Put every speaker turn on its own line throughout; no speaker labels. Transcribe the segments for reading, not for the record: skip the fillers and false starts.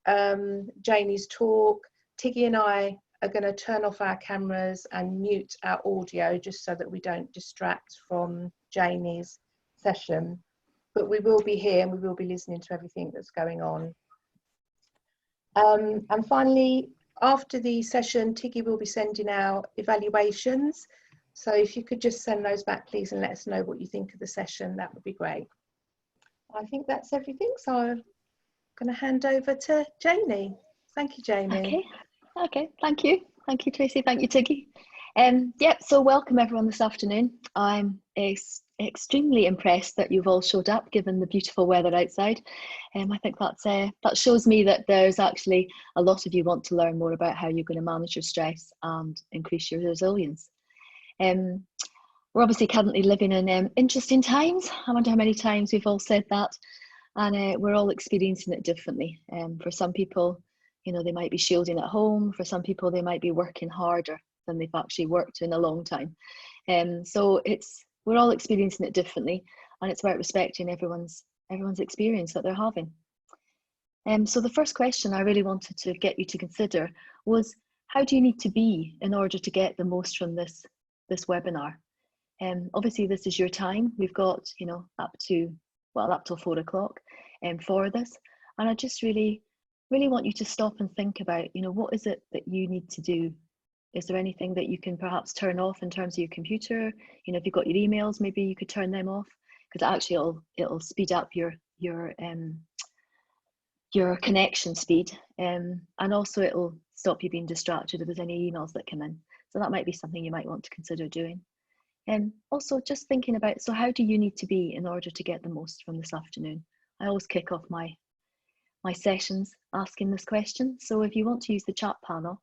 Janey's talk, Tiggy and I are going to turn off our cameras and mute our audio just so that we don't distract from Janey's session. But we will be here and we will be listening to everything that's going on. And finally, after the session, Tiggy will be sending out evaluations. So if you could just send those back, please, and let us know what you think of the session, that would be great. I think that's everything. So I'm going to hand over to Janey. Thank you, Janey.
Okay. Thank you, Tracy. Thank you, Tiggy. So welcome everyone this afternoon. I'm extremely impressed that you've all showed up given the beautiful weather outside. I think that shows me that there's actually a lot of you want to learn more about how you're going to manage your stress and increase your resilience. We're obviously currently living in interesting times. I wonder how many times we've all said that, and we're all experiencing it differently. For some people, they might be shielding at home. For some people, they might be working harder than they've actually worked in a long time. So we're all experiencing it differently, and it's about respecting everyone's experience that they're having. So the first question I really wanted to get you to consider was, how do you need to be in order to get the most from this webinar? Obviously this is your time. We've got up till 4 o'clock for this, and I just really want you to stop and think about what is it that you need to do. Is there anything that you can perhaps turn off in terms of your computer? If you've got your emails, maybe you could turn them off, because actually it'll speed up your connection speed, and also it'll stop you being distracted if there's any emails that come in. So that might be something you might want to consider doing. And also just thinking about, so how do you need to be in order to get the most from this afternoon? I always kick off my sessions asking this question. So if you want to use the chat panel,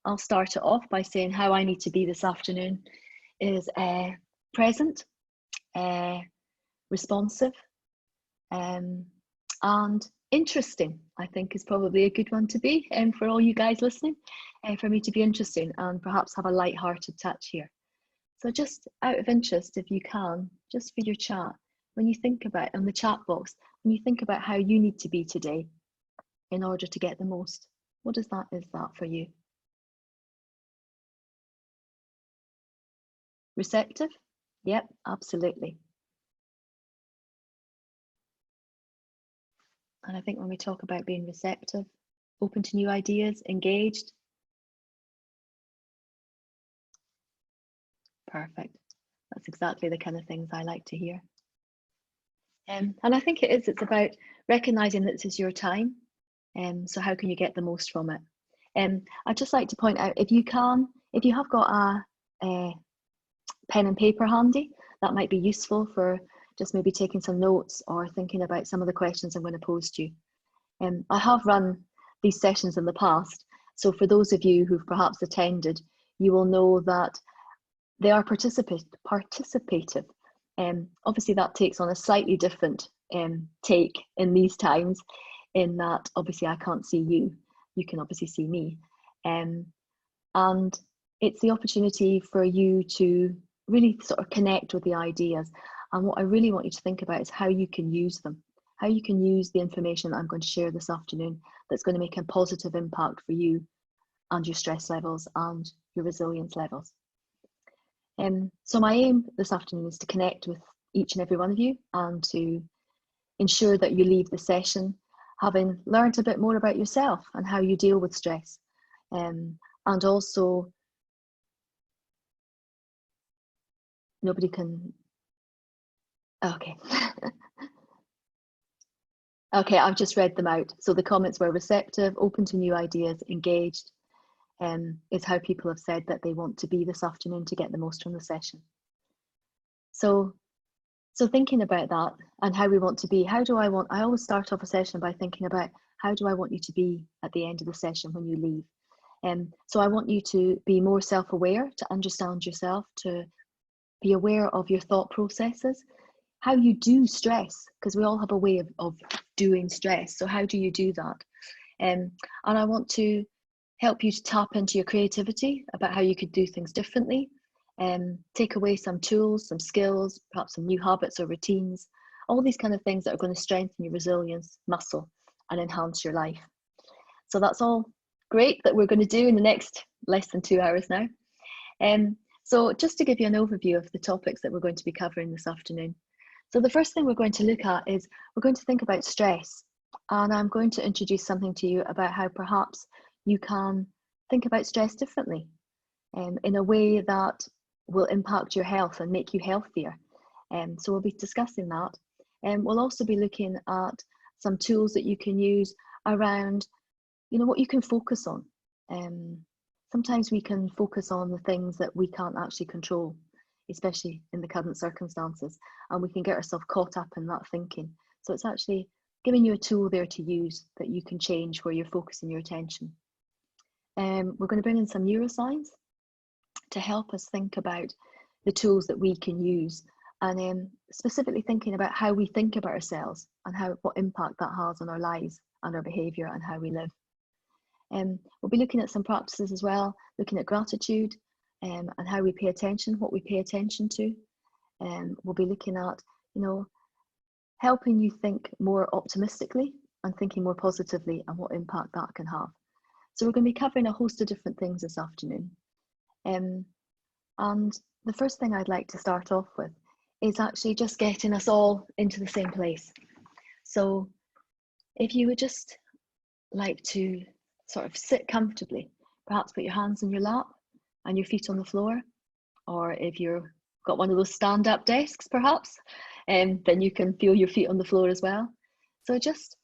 I'll start it off by saying how I need to be this afternoon is present, responsive, and interesting. I think is probably a good one to be, and for all you guys listening, for me to be interesting and perhaps have a light-hearted touch here. So just out of interest, if you can, just for your chat, when you think about, in the chat box, when you think about how you need to be today in order to get the most, what is that for you? Receptive? Yep, absolutely. And I think when we talk about being receptive, open to new ideas, engaged. Perfect. That's exactly the kind of things I like to hear. And I think it's about recognizing that this is your time. So how can you get the most from it? I'd just like to point out, if you have got a pen and paper handy, that might be useful for just maybe taking some notes or thinking about some of the questions I'm going to pose to you. I have run these sessions in the past, so for those of you who've perhaps attended, you will know that they are participative. Obviously that takes on a slightly different take in these times, in that obviously I can't see you, you can obviously see me, and it's the opportunity for you to really sort of connect with the ideas. And what I really want you to think about is how you can use them, how you can use the information that I'm going to share this afternoon that's going to make a positive impact for you and your stress levels and your resilience levels. So my aim this afternoon is to connect with each and every one of you and to ensure that you leave the session having learned a bit more about yourself and how you deal with stress. And also, nobody can, okay. Okay, I've just read them out. So the comments were receptive, open to new ideas, engaged, is how people have said that they want to be this afternoon to get the most from the session. So thinking about that and how we want to be, I always start off a session by thinking about how do I want you to be at the end of the session when you leave. So I want you to be more self-aware, to understand yourself, to be aware of your thought processes, how you do stress, because we all have a way of doing stress. So how do you do that? And I want to help you to tap into your creativity about how you could do things differently, take away some tools, some skills, perhaps some new habits or routines, all these kind of things that are going to strengthen your resilience muscle and enhance your life. So that's all great that we're going to do in the next less than 2 hours now. So just to give you an overview of the topics that we're going to be covering this afternoon. So the first thing we're going to look at is we're going to think about stress. And I'm going to introduce something to you about how perhaps you can think about stress differently in a way that will impact your health and make you healthier. So we'll be discussing that. And we'll also be looking at some tools that you can use around, what you can focus on. Sometimes we can focus on the things that we can't actually control, especially in the current circumstances, and we can get ourselves caught up in that thinking. So it's actually giving you a tool there to use that you can change where you're focusing your attention. We're going to bring in some neuroscience to help us think about the tools that we can use, and specifically thinking about how we think about ourselves and what impact that has on our lives and our behaviour and how we live. We'll be looking at some practices as well, looking at gratitude and how we pay attention, what we pay attention to. We'll be looking at, helping you think more optimistically and thinking more positively and what impact that can have. So we're going to be covering a host of different things this afternoon. And the first thing I'd like to start off with is actually just getting us all into the same place. So if you would just like to sort of sit comfortably, perhaps put your hands in your lap and your feet on the floor, or if you've got one of those stand-up desks perhaps, then you can feel your feet on the floor as well. So just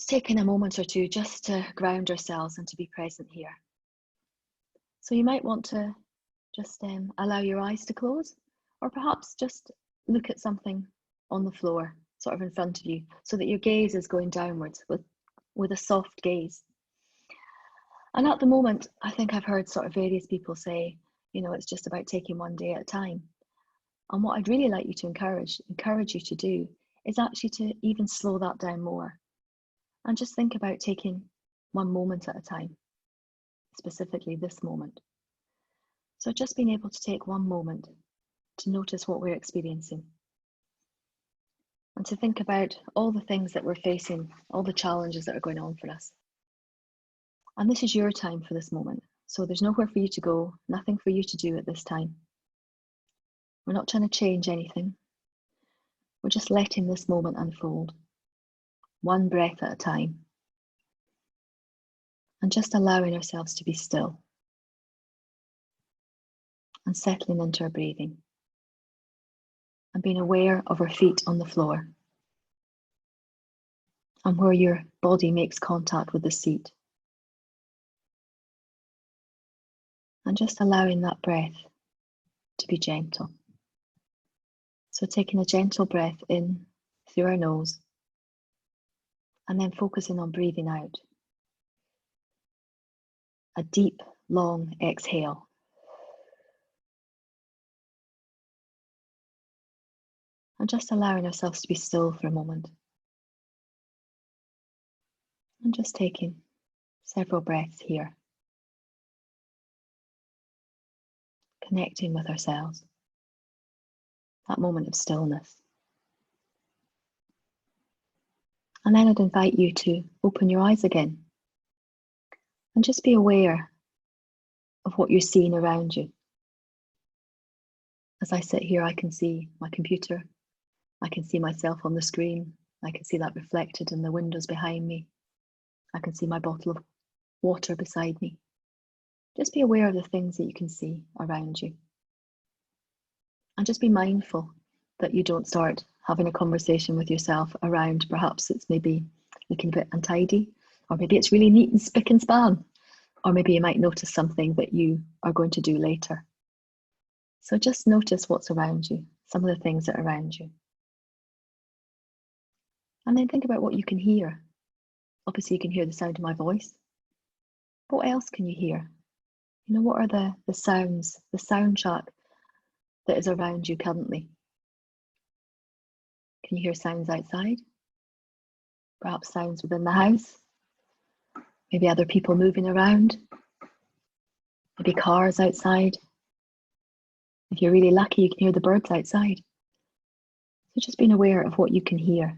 taking a moment or two just to ground ourselves and to be present here. So you might want to just allow your eyes to close, or perhaps just look at something on the floor sort of in front of you so that your gaze is going downwards with a soft gaze. And at the moment, I think I've heard sort of various people say, it's just about taking one day at a time. And what I'd really like you to encourage you to do is actually to even slow that down more and just think about taking one moment at a time, specifically this moment. So just being able to take one moment to notice what we're experiencing and to think about all the things that we're facing, all the challenges that are going on for us. And this is your time for this moment. So there's nowhere for you to go, nothing for you to do at this time. We're not trying to change anything. We're just letting this moment unfold, one breath at a time, and just allowing ourselves to be still and settling into our breathing and being aware of our feet on the floor and where your body makes contact with the seat. And just allowing that breath to be gentle. So taking a gentle breath in through our nose and then focusing on breathing out. A deep, long exhale. And just allowing ourselves to be still for a moment. And just taking several breaths here. Connecting with ourselves. That moment of stillness. And then I'd invite you to open your eyes again and just be aware of what you're seeing around you. As I sit here, I can see my computer. I can see myself on the screen. I can see that reflected in the windows behind me. I can see my bottle of water beside me. Just be aware of the things that you can see around you. And just be mindful that you don't start having a conversation with yourself around perhaps it's maybe looking a bit untidy, or maybe it's really neat and spick and span, or maybe you might notice something that you are going to do later. So just notice what's around you, some of the things that are around you. And then think about what you can hear. Obviously you can hear the sound of my voice. But what else can you hear? What are the sounds, the soundtrack that is around you currently? Can you hear sounds outside? Perhaps sounds within the house? Maybe other people moving around? Maybe cars outside? If you're really lucky, you can hear the birds outside. So just being aware of what you can hear.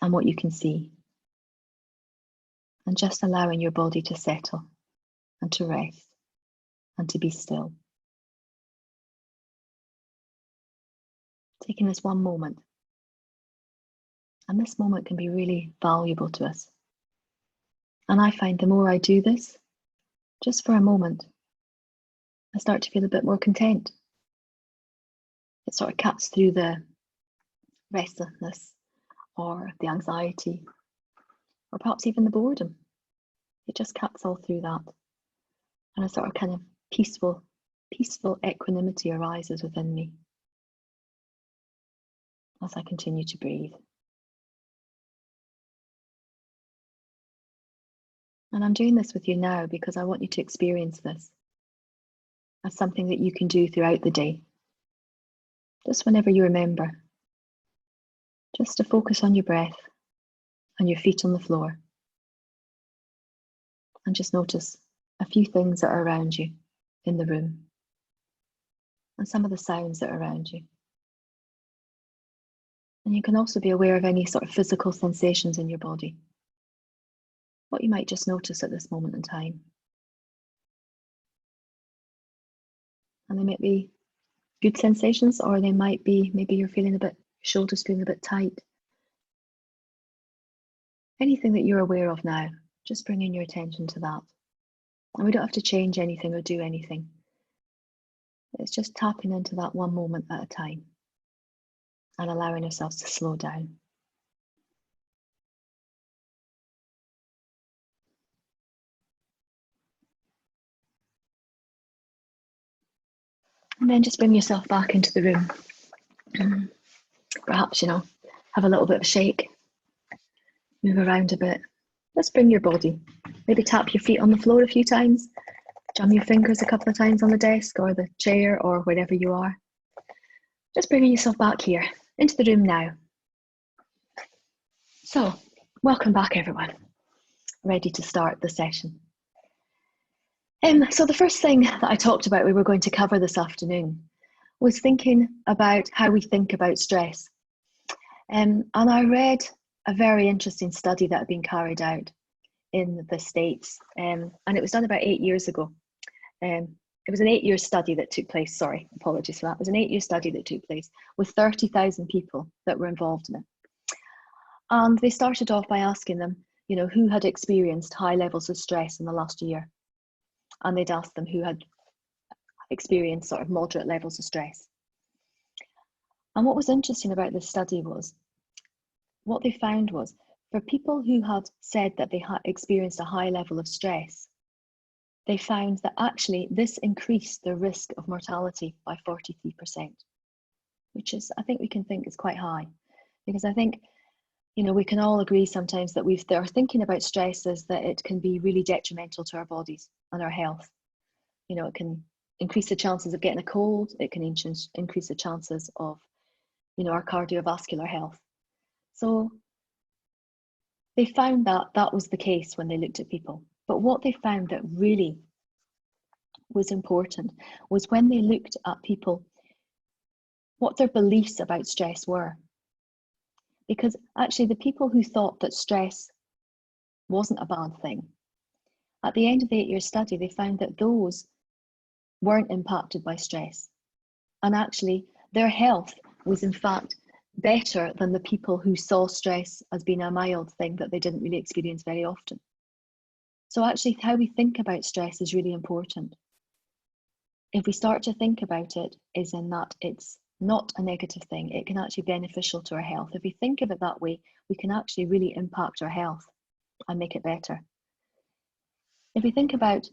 and what you can see. And just allowing your body to settle and to rest and to be still. Taking this one moment. And this moment can be really valuable to us. And I find the more I do this, just for a moment, I start to feel a bit more content. It sort of cuts through the restlessness or the anxiety, or perhaps even the boredom. It just cuts all through that. And a sort of kind of peaceful equanimity arises within me as I continue to breathe. And I'm doing this with you now because I want you to experience this as something that you can do throughout the day. Just whenever you remember, just to focus on your breath and your feet on the floor. And just notice a few things that are around you in the room and some of the sounds that are around you. And you can also be aware of any sort of physical sensations in your body, what you might just notice at this moment in time. And they might be good sensations, or they might be, maybe you're feeling a bit, shoulders feeling a bit tight. Anything that you're aware of now, just bringing your attention to that. And we don't have to change anything or do anything. It's just tapping into that one moment at a time and allowing ourselves to slow down. And then just bring yourself back into the room. Perhaps, have a little bit of a shake, move around a bit. Just bring your body. Maybe tap your feet on the floor a few times, jam your fingers a couple of times on the desk or the chair or wherever you are. Just bringing yourself back here, into the room now. So, welcome back everyone. Ready to start the session. So the first thing that I talked about we were going to cover this afternoon was thinking about how we think about stress. And I read a very interesting study that had been carried out in the States, and it was done about 8 years ago. It was an 8-year study that took place, sorry, apologies for that. It was an 8-year study that took place with 30,000 people that were involved in it. And they started off by asking them, who had experienced high levels of stress in the last year. And they'd ask them who had experienced sort of moderate levels of stress. And what was interesting about this study was, what they found was, for people who had said that they had experienced a high level of stress, they found that actually this increased their risk of mortality by 43%, which is, I think we can think is quite high. Because I think, we can all agree sometimes that they're thinking about stress as that it can be really detrimental to our bodies and our health. It can increase the chances of getting a cold, it can increase the chances of, our cardiovascular health. So they found that that was the case when they looked at people. But what they found that really was important was when they looked at people, what their beliefs about stress were. Because actually the people who thought that stress wasn't a bad thing, at the end of the 8-year study, they found that those weren't impacted by stress. And actually their health was in fact better than the people who saw stress as being a mild thing that they didn't really experience very often. So actually how we think about stress is really important. If we start to think about it, is in that it's not a negative thing, it can actually be beneficial to our health. If we think of it that way, we can actually really impact our health and make it better. If we think about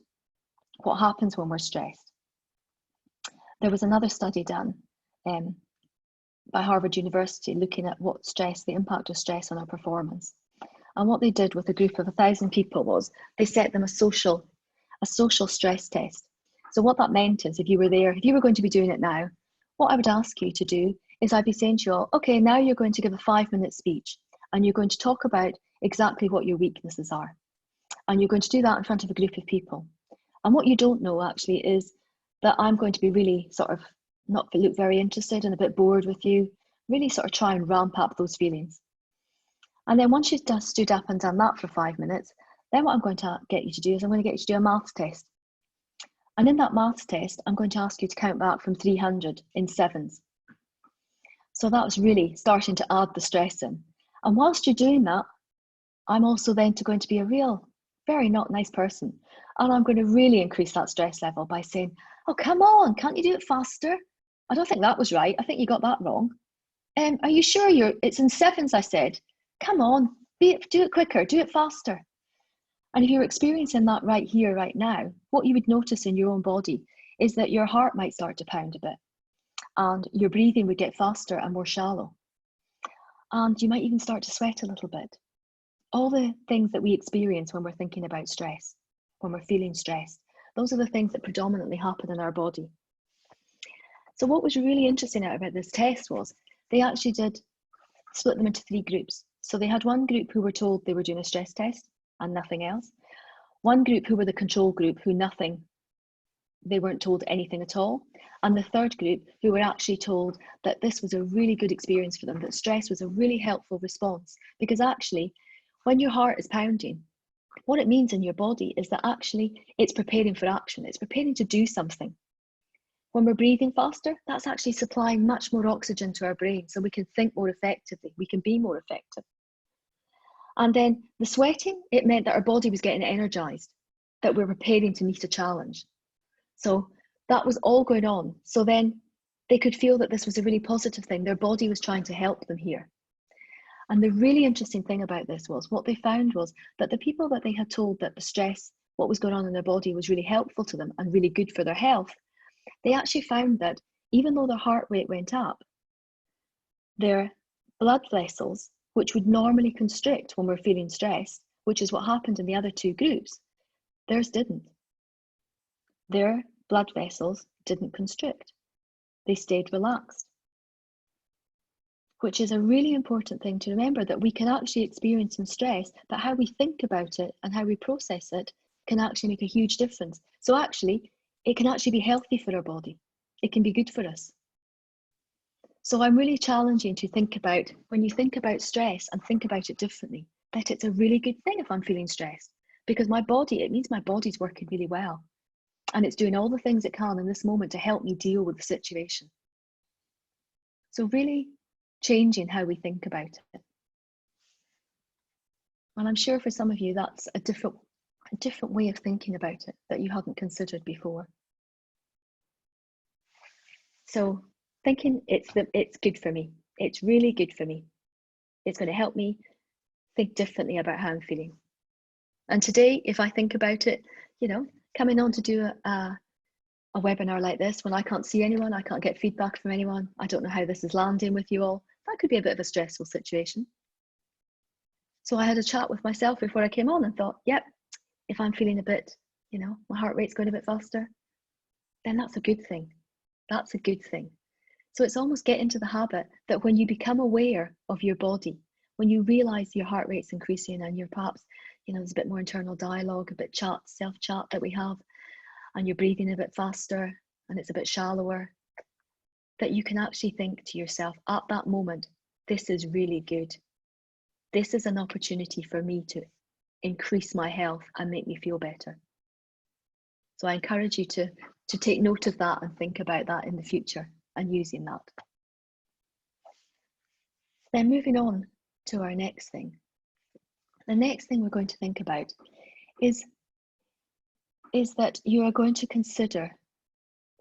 what happens when we're stressed, there was another study done by Harvard University looking at the impact of stress on our performance. And what they did with a group of 1,000 people was they set them a social stress test. So what that meant is if you were going to be doing it now, what I would ask you to do is I'd be saying to you all, okay, now you're going to give a 5-minute speech and you're going to talk about exactly what your weaknesses are. And you're going to do that in front of a group of people. And what you don't know actually is that I'm going to be really sort of not look very interested and a bit bored with you, really sort of try and ramp up those feelings. And then once you've just stood up and done that for 5 minutes, then what I'm going to get you to do is I'm going to get you to do a maths test. And in that maths test, I'm going to ask you to count back from 300 in sevens. So that was really starting to add the stress in. And whilst you're doing that, I'm also then going to be a real, very not nice person. And I'm going to really increase that stress level by saying, oh, come on, can't you do it faster? I don't think that was right. I think you got that wrong. Are you sure it's in sevens, I said. Come on, do it quicker, do it faster. And if you're experiencing that right here, right now, what you would notice in your own body is that your heart might start to pound a bit and your breathing would get faster and more shallow. And you might even start to sweat a little bit. All the things that we experience when we're thinking about stress, when we're feeling stressed, those are the things that predominantly happen in our body. So what was really interesting about this test was they actually did split them into 3 groups. So they had one group who were told they were doing a stress test and nothing else. One group who were the control group who they weren't told anything at all. And the third group who were actually told that this was a really good experience for them, that stress was a really helpful response. Because actually, when your heart is pounding, what it means in your body is that actually it's preparing for action. It's preparing to do something. When we're breathing faster, that's actually supplying much more oxygen to our brain so we can think more effectively, we can be more effective. And then the sweating, it meant that our body was getting energized, that we're preparing to meet a challenge. So that was all going on. So then they could feel that this was a really positive thing. Their body was trying to help them here. And the really interesting thing about this was what they found was that the people that they had told that the stress, what was going on in their body was really helpful to them and really good for their health, they actually found that even though their heart rate went up, their blood vessels, which would normally constrict when we're feeling stressed, which is what happened in the other 2 groups, theirs didn't. Their blood vessels didn't constrict. They stayed relaxed. Which is a really important thing to remember, that we can actually experience some stress, but how we think about it and how we process it can actually make a huge difference. So actually, it can actually be healthy for our body. It can be good for us. So I'm really challenging to think about, when you think about stress and think about it differently, that it's a really good thing if I'm feeling stressed, because it means my body's working really well. And it's doing all the things it can in this moment to help me deal with the situation. So really changing how we think about it. And I'm sure for some of you, that's a different way of thinking about it that you hadn't considered before. So thinking it's good for me. It's really good for me. It's going to help me think differently about how I'm feeling. And today, if I think about it, coming on to do a webinar like this, when I can't see anyone, I can't get feedback from anyone, I don't know how this is landing with you all, that could be a bit of a stressful situation. So I had a chat with myself before I came on and thought, yep, if I'm feeling a bit, my heart rate's going a bit faster, then that's a good thing. That's a good thing. So it's almost get into the habit that when you become aware of your body, when you realize your heart rate's increasing and you're perhaps, there's a bit more internal dialogue, a bit self-chat that we have, and you're breathing a bit faster and it's a bit shallower, that you can actually think to yourself at that moment, this is really good. This is an opportunity for me to increase my health and make me feel better. So I encourage you to take note of that and think about that in the future and using that. Then moving on to our next thing. The next thing we're going to think about is that you are going to consider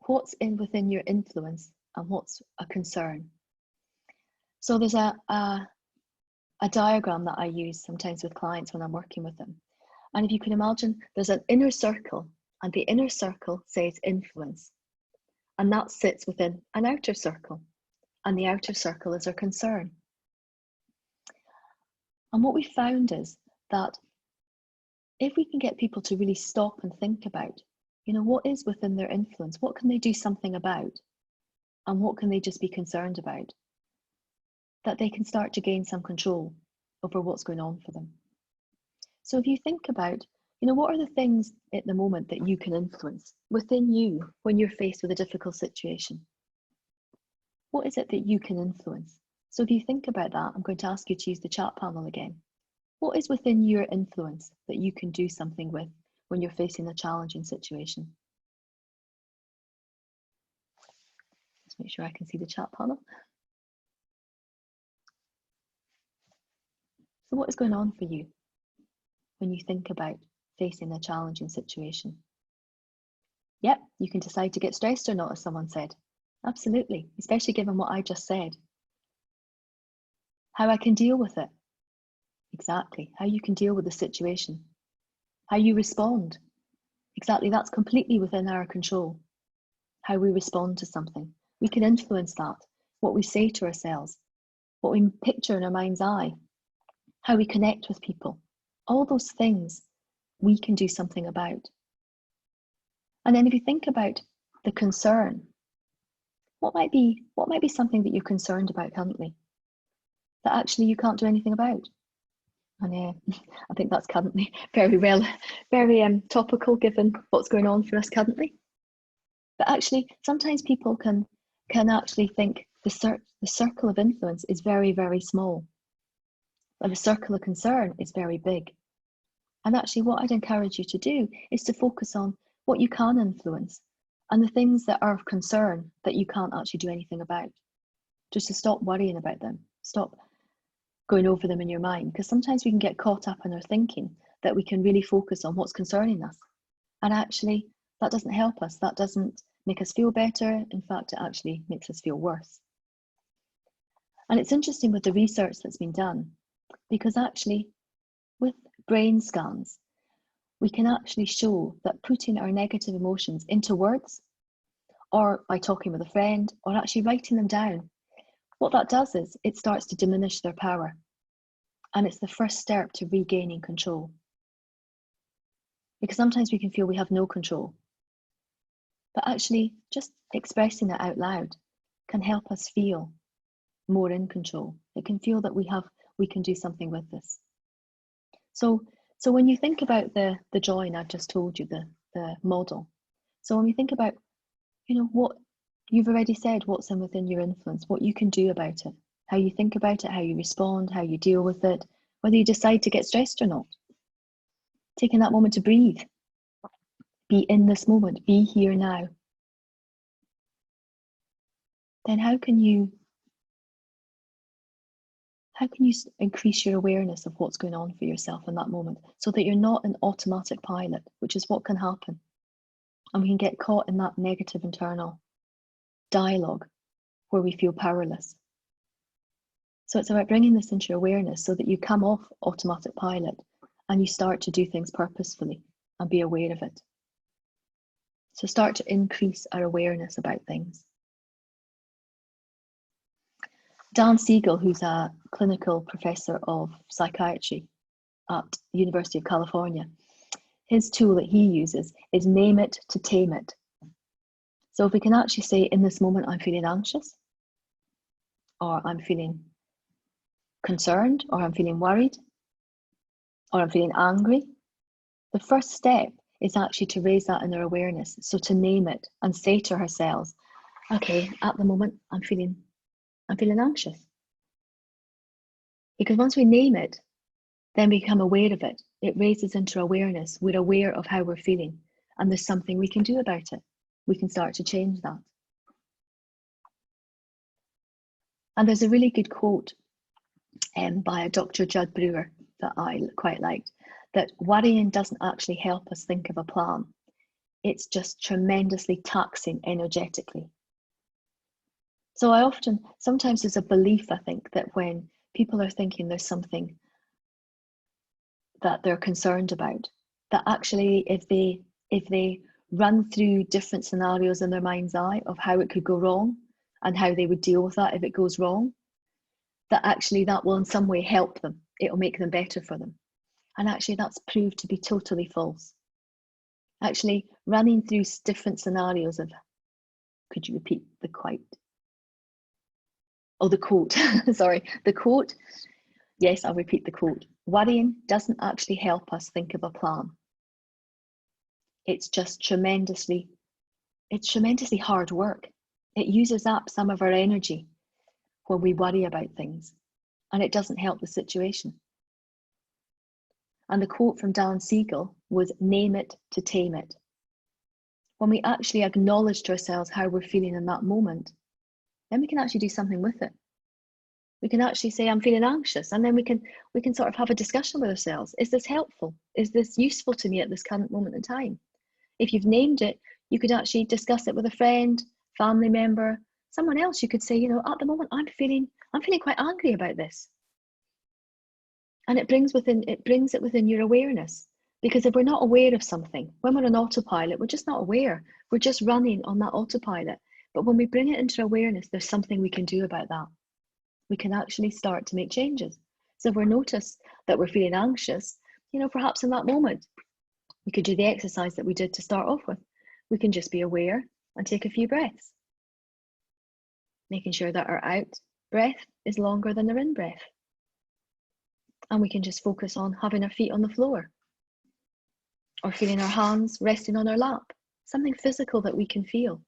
what's within your influence and what's a concern. So there's a diagram that I use sometimes with clients when I'm working with them. And if you can imagine, there's an inner circle, and the inner circle says influence. And that sits within an outer circle. And the outer circle is our concern. And what we found is that if we can get people to really stop and think about, what is within their influence, what can they do something about, and what can they just be concerned about, that they can start to gain some control over what's going on for them. So if you think about, what are the things at the moment that you can influence within you when you're faced with a difficult situation? What is it that you can influence? So if you think about that, I'm going to ask you to use the chat panel again. What is within your influence that you can do something with when you're facing a challenging situation? Let's make sure I can see the chat panel. So what is going on for you when you think about facing a challenging situation? Yep, you can decide to get stressed or not, as someone said. Absolutely, especially given what I just said. How I can deal with it. Exactly, how you can deal with the situation. How you respond. Exactly, that's completely within our control. How we respond to something. We can influence that. What we say to ourselves. What we picture in our mind's eye. How we connect with people. All those things we can do something about. And then if you think about the concern, what might be something that you're concerned about currently that actually you can't do anything about? And I think that's currently very topical given what's going on for us currently. But actually, sometimes people can actually think the circle of influence is very, very small, but the circle of concern is very big. And actually, what I'd encourage you to do is to focus on what you can influence and the things that are of concern that you can't actually do anything about. Just to stop worrying about them, stop going over them in your mind, because sometimes we can get caught up in our thinking that we can really focus on what's concerning us. And actually, that doesn't help us. That doesn't make us feel better. In fact, it actually makes us feel worse. And it's interesting with the research that's been done, because actually with brain scans, we can actually show that putting our negative emotions into words, or by talking with a friend, or actually writing them down, what that does is it starts to diminish their power. And it's the first step to regaining control. Because sometimes we can feel we have no control. But actually, just expressing it out loud can help us feel more in control. It can feel that we can do something with this. So when you think about the drawing I've just told you, the model. So when we think about, what you've already said, what's within your influence, what you can do about it, how you think about it, how you respond, how you deal with it, whether you decide to get stressed or not. Taking that moment to breathe, be in this moment, be here now. Then how can you increase your awareness of what's going on for yourself in that moment so that you're not an automatic pilot, which is what can happen. And we can get caught in that negative internal dialogue where we feel powerless. So it's about bringing this into your awareness so that you come off automatic pilot and you start to do things purposefully and be aware of it. So start to increase our awareness about things. Dan Siegel, who's a clinical professor of psychiatry at the University of California, his tool that he uses is name it to tame it. So if we can actually say, in this moment, I'm feeling anxious, or I'm feeling concerned, or I'm feeling worried, or I'm feeling angry, the first step is actually to raise that in our awareness. So to name it and say to ourselves, okay, at the moment, I'm feeling anxious. Because once we name it, then we become aware of it. It raises into awareness. We're aware of how we're feeling, and there's something we can do about it. We can start to change that. And there's a really good quote by a Dr. Judd Brewer that I quite liked, that worrying doesn't actually help us think of a plan. It's just tremendously taxing energetically. So sometimes there's a belief, I think, that when people are thinking there's something that they're concerned about, that actually if they run through different scenarios in their mind's eye of how it could go wrong and how they would deal with that if it goes wrong, that actually that will in some way help them. It'll make them better for them. And actually that's proved to be totally false. Actually running through different scenarios of, could you repeat the quote? Oh, the quote, sorry, the quote. Yes, I'll repeat the quote. Worrying doesn't actually help us think of a plan. It's just tremendously hard work. It uses up some of our energy when we worry about things, and it doesn't help the situation. And the quote from Dan Siegel was, "Name it to tame it." When we actually acknowledge to ourselves how we're feeling in that moment, then we can actually do something with it. We can actually say, "I'm feeling anxious," and then we can sort of have a discussion with ourselves. Is this helpful? Is this useful to me at this current moment in time? If you've named it, you could actually discuss it with a friend, family member, someone else. You could say, at the moment I'm feeling quite angry about this. And it brings it within your awareness. Because if we're not aware of something, when we're on autopilot, we're just not aware. We're just running on that autopilot. But when we bring it into awareness, there's something we can do about that. We can actually start to make changes. So if we notice that we're feeling anxious, perhaps in that moment, we could do the exercise that we did to start off with. We can just be aware and take a few breaths, making sure that our out breath is longer than our in breath. And we can just focus on having our feet on the floor, or feeling our hands resting on our lap, something physical that we can feel.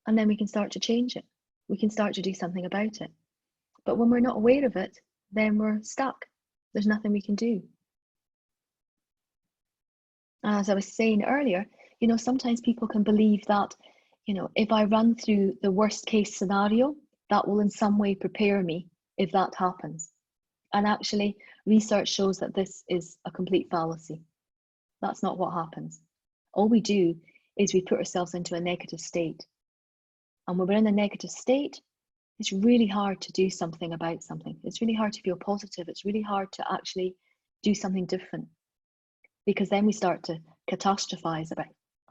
And then we can start to change it. We can start to do something about it. But when we're not aware of it, then we're stuck. There's nothing we can do. And as I was saying earlier, sometimes people can believe that, if I run through the worst case scenario, that will in some way prepare me if that happens. And actually, research shows that this is a complete fallacy. That's not what happens. All we do is we put ourselves into a negative state. And when we're in a negative state, it's really hard to do something about something. It's really hard to feel positive. It's really hard to actually do something different. Because then we start to catastrophize about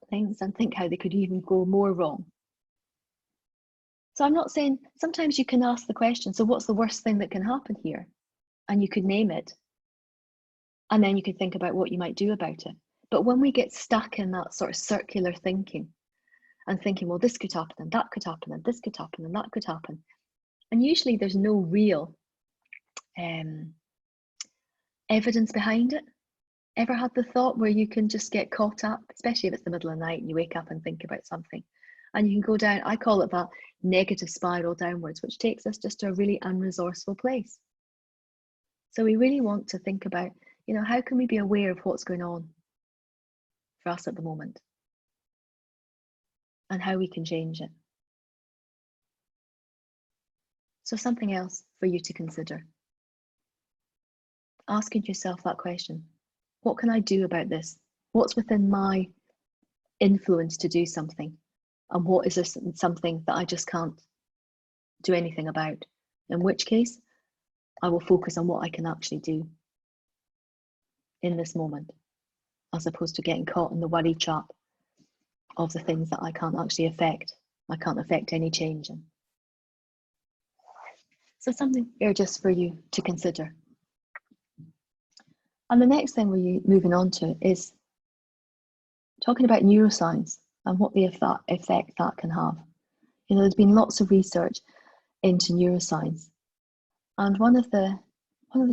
things and think how they could even go more wrong. So I'm not saying, sometimes you can ask the question, so what's the worst thing that can happen here? And you could name it. And then you could think about what you might do about it. But when we get stuck in that sort of circular thinking and thinking, well, this could happen and that could happen and this could happen and that could happen. And usually there's no real evidence behind it. Ever had the thought where you can just get caught up, especially if it's the middle of the night and you wake up and think about something, and you can go down, I call it that negative spiral downwards, which takes us just to a really unresourceful place. So we really want to think about, how can we be aware of what's going on for us at the moment and how we can change it. So something else for you to consider. Asking yourself that question. What can I do about this? What's within my influence to do something? And what is this something that I just can't do anything about? In which case, I will focus on what I can actually do in this moment, as opposed to getting caught in the worry trap of the things that I can't actually affect. I can't affect any change in. So something here just for you to consider. And the next thing we're moving on to is talking about neuroscience and what the effect that can have. There's been lots of research into neuroscience. And one of the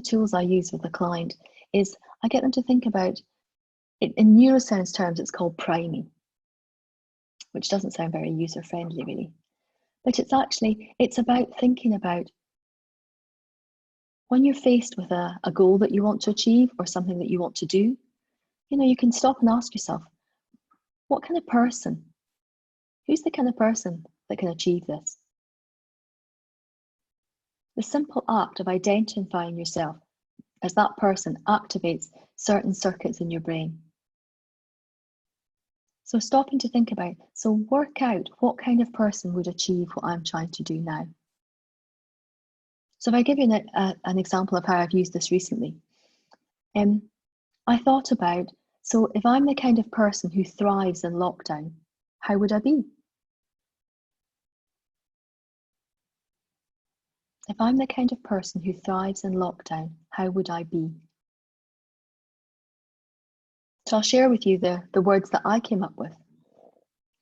tools I use with a client is I get them to think about it in neuroscience terms. It's called priming, which doesn't sound very user-friendly really. But it's about thinking about when you're faced with a goal that you want to achieve or something that you want to do, you can stop and ask yourself, what kind of person, who's the kind of person that can achieve this? The simple act of identifying yourself as that person activates certain circuits in your brain. So stopping to think about, so work out what kind of person would achieve what I'm trying to do now. So if I give you an example of how I've used this recently, I thought about, so if I'm the kind of person who thrives in lockdown, how would I be? If I'm the kind of person who thrives in lockdown, how would I be? So I'll share with you the words that I came up with.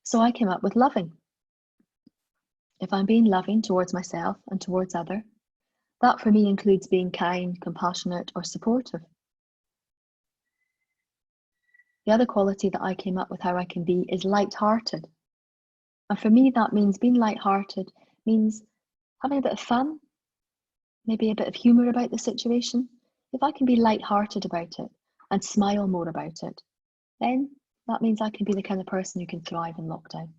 So I came up with loving. If I'm being loving towards myself and towards others, that for me includes being kind, compassionate, or supportive. The other quality that I came up with how I can be is light-hearted. And for me, that means being light-hearted means having a bit of fun, maybe a bit of humour about the situation. If I can be light-hearted about it and smile more about it, then that means I can be the kind of person who can thrive in lockdown.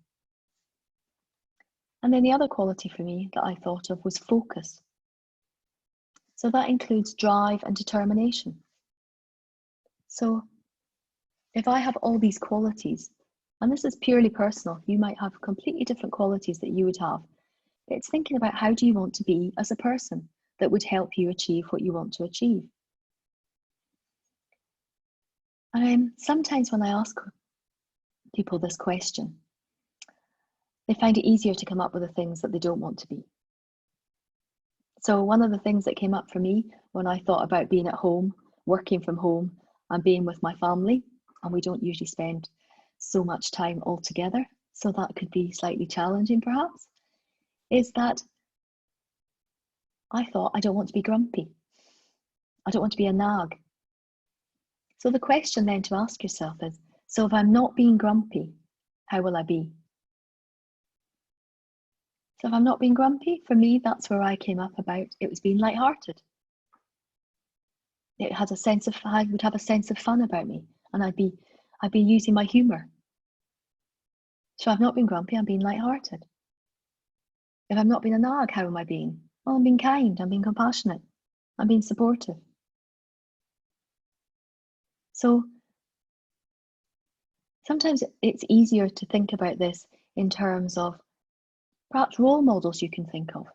And then the other quality for me that I thought of was focus. So that includes drive and determination. So if I have all these qualities, and this is purely personal, you might have completely different qualities that you would have. It's thinking about how do you want to be as a person that would help you achieve what you want to achieve. And sometimes when I ask people this question, they find it easier to come up with the things that they don't want to be. So one of the things that came up for me when I thought about being at home, working from home, and being with my family, and we don't usually spend so much time all together, so that could be slightly challenging perhaps, is that I thought I don't want to be grumpy. I don't want to be a nag. So the question then to ask yourself is, so if I'm not being grumpy, how will I be? So if I'm not being grumpy, for me, that's where I came up about it was being lighthearted. It had a sense of, I would have a sense of fun about me, and I'd be using my humour. So I've not been grumpy, I'm being lighthearted. If I'm not being a nag, how am I being? Well, I'm being kind, I'm being compassionate, I'm being supportive. So sometimes it's easier to think about this in terms of perhaps role models you can think of.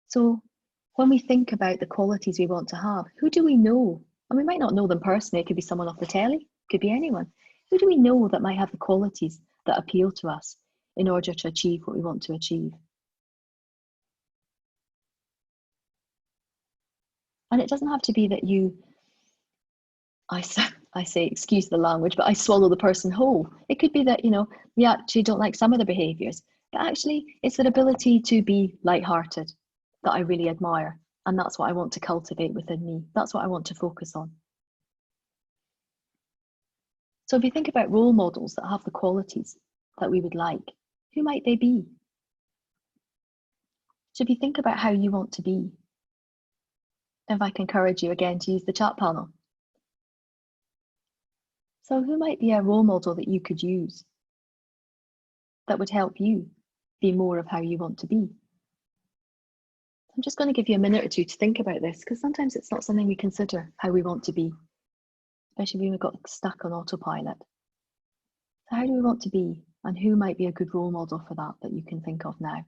So when we think about the qualities we want to have, who do we know? And we might not know them personally, it could be someone off the telly, it could be anyone. Who do we know that might have the qualities that appeal to us in order to achieve what we want to achieve? And it doesn't have to be that you, I say, excuse the language, but I swallow the person whole. It could be that, you actually don't like some of the behaviours, but actually it's their ability to be lighthearted that I really admire. And that's what I want to cultivate within me. That's what I want to focus on. So if you think about role models that have the qualities that we would like, who might they be? So if you think about how you want to be, if I can encourage you again to use the chat panel. So who might be a role model that you could use that would help you be more of how you want to be? I'm just going to give you a minute or two to think about this, because sometimes it's not something we consider how we want to be, especially when we've got stuck on autopilot. So how do we want to be, and who might be a good role model for that you can think of now?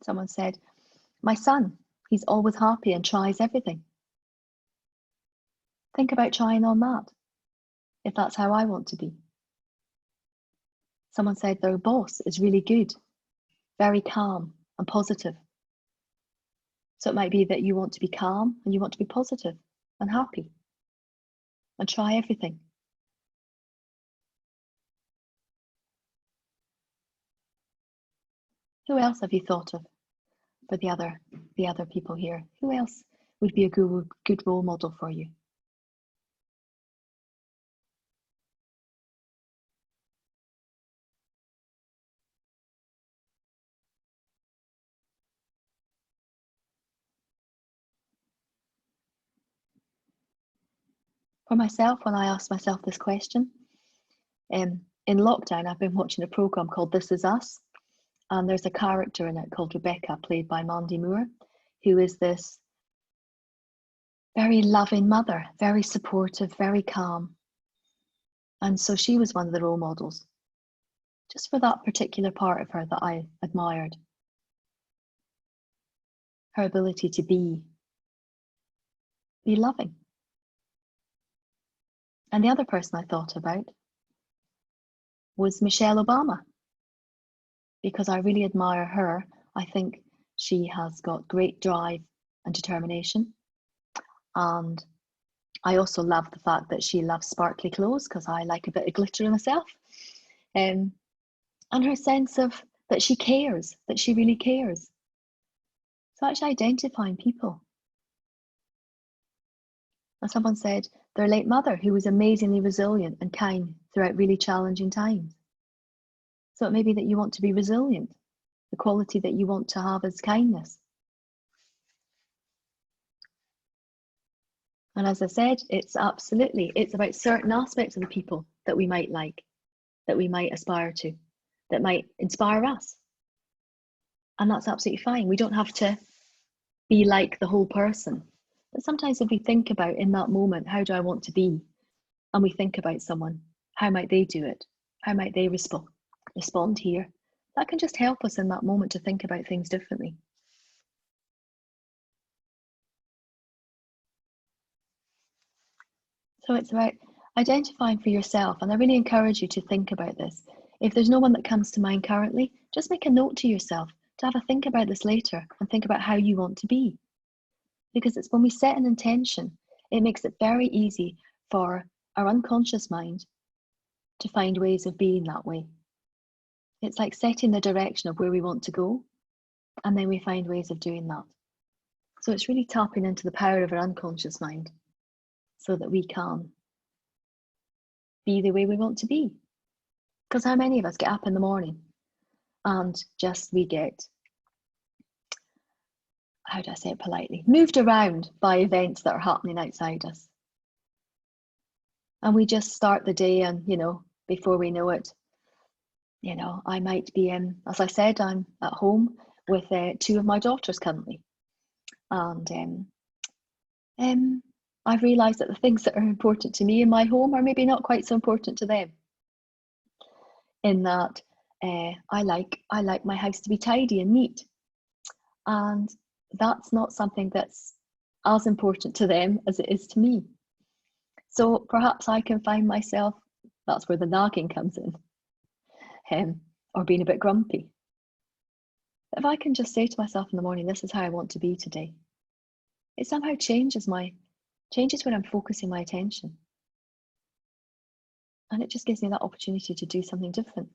Someone said, my son, he's always happy and tries everything. Think about trying on that, if that's how I want to be. Someone said their boss is really good, very calm and positive. So it might be that you want to be calm and you want to be positive and happy and try everything. Who else have you thought of for the other people here? Who else would be a good role model for you? For myself, when I asked myself this question, in lockdown, I've been watching a programme called This Is Us, and there's a character in it called Rebecca, played by Mandy Moore, who is this very loving mother, very supportive, very calm. And so she was one of the role models, just for that particular part of her that I admired. Her ability to be loving. And the other person I thought about was Michelle Obama, because I really admire her. I think she has got great drive and determination. And I also love the fact that she loves sparkly clothes, because I like a bit of glitter myself. And her sense of that she cares, that she really cares. So actually identifying people. As someone said, their late mother, who was amazingly resilient and kind throughout really challenging times. So it may be that you want to be resilient. The quality that you want to have is kindness. And as I said, it's about certain aspects of the people that we might like, that we might aspire to, that might inspire us. And that's absolutely fine. We don't have to be like the whole person. But sometimes if we think about in that moment, how do I want to be? And we think about someone, how might they do it? How might they respond here? That can just help us in that moment to think about things differently. So it's about identifying for yourself, and I really encourage you to think about this. If there's no one that comes to mind currently, just make a note to yourself to have a think about this later and think about how you want to be. Because it's when we set an intention, it makes it very easy for our unconscious mind to find ways of being that way. It's like setting the direction of where we want to go, and then we find ways of doing that. So it's really tapping into the power of our unconscious mind so that we can be the way we want to be. Because how many of us get up in the morning and just we get, how do I say it politely, moved around by events that are happening outside us. And we just start the day, and, before we know it, I might be as I said, I'm at home with 2 of my daughters currently. And I've realised that the things that are important to me in my home are maybe not quite so important to them. In that I like my house to be tidy and neat. And that's not something that's as important to them as it is to me. So perhaps I can find myself, that's where the nagging comes in, or being a bit grumpy. If I can just say to myself in the morning, this is how I want to be today, it somehow changes where I'm focusing my attention. And it just gives me that opportunity to do something different.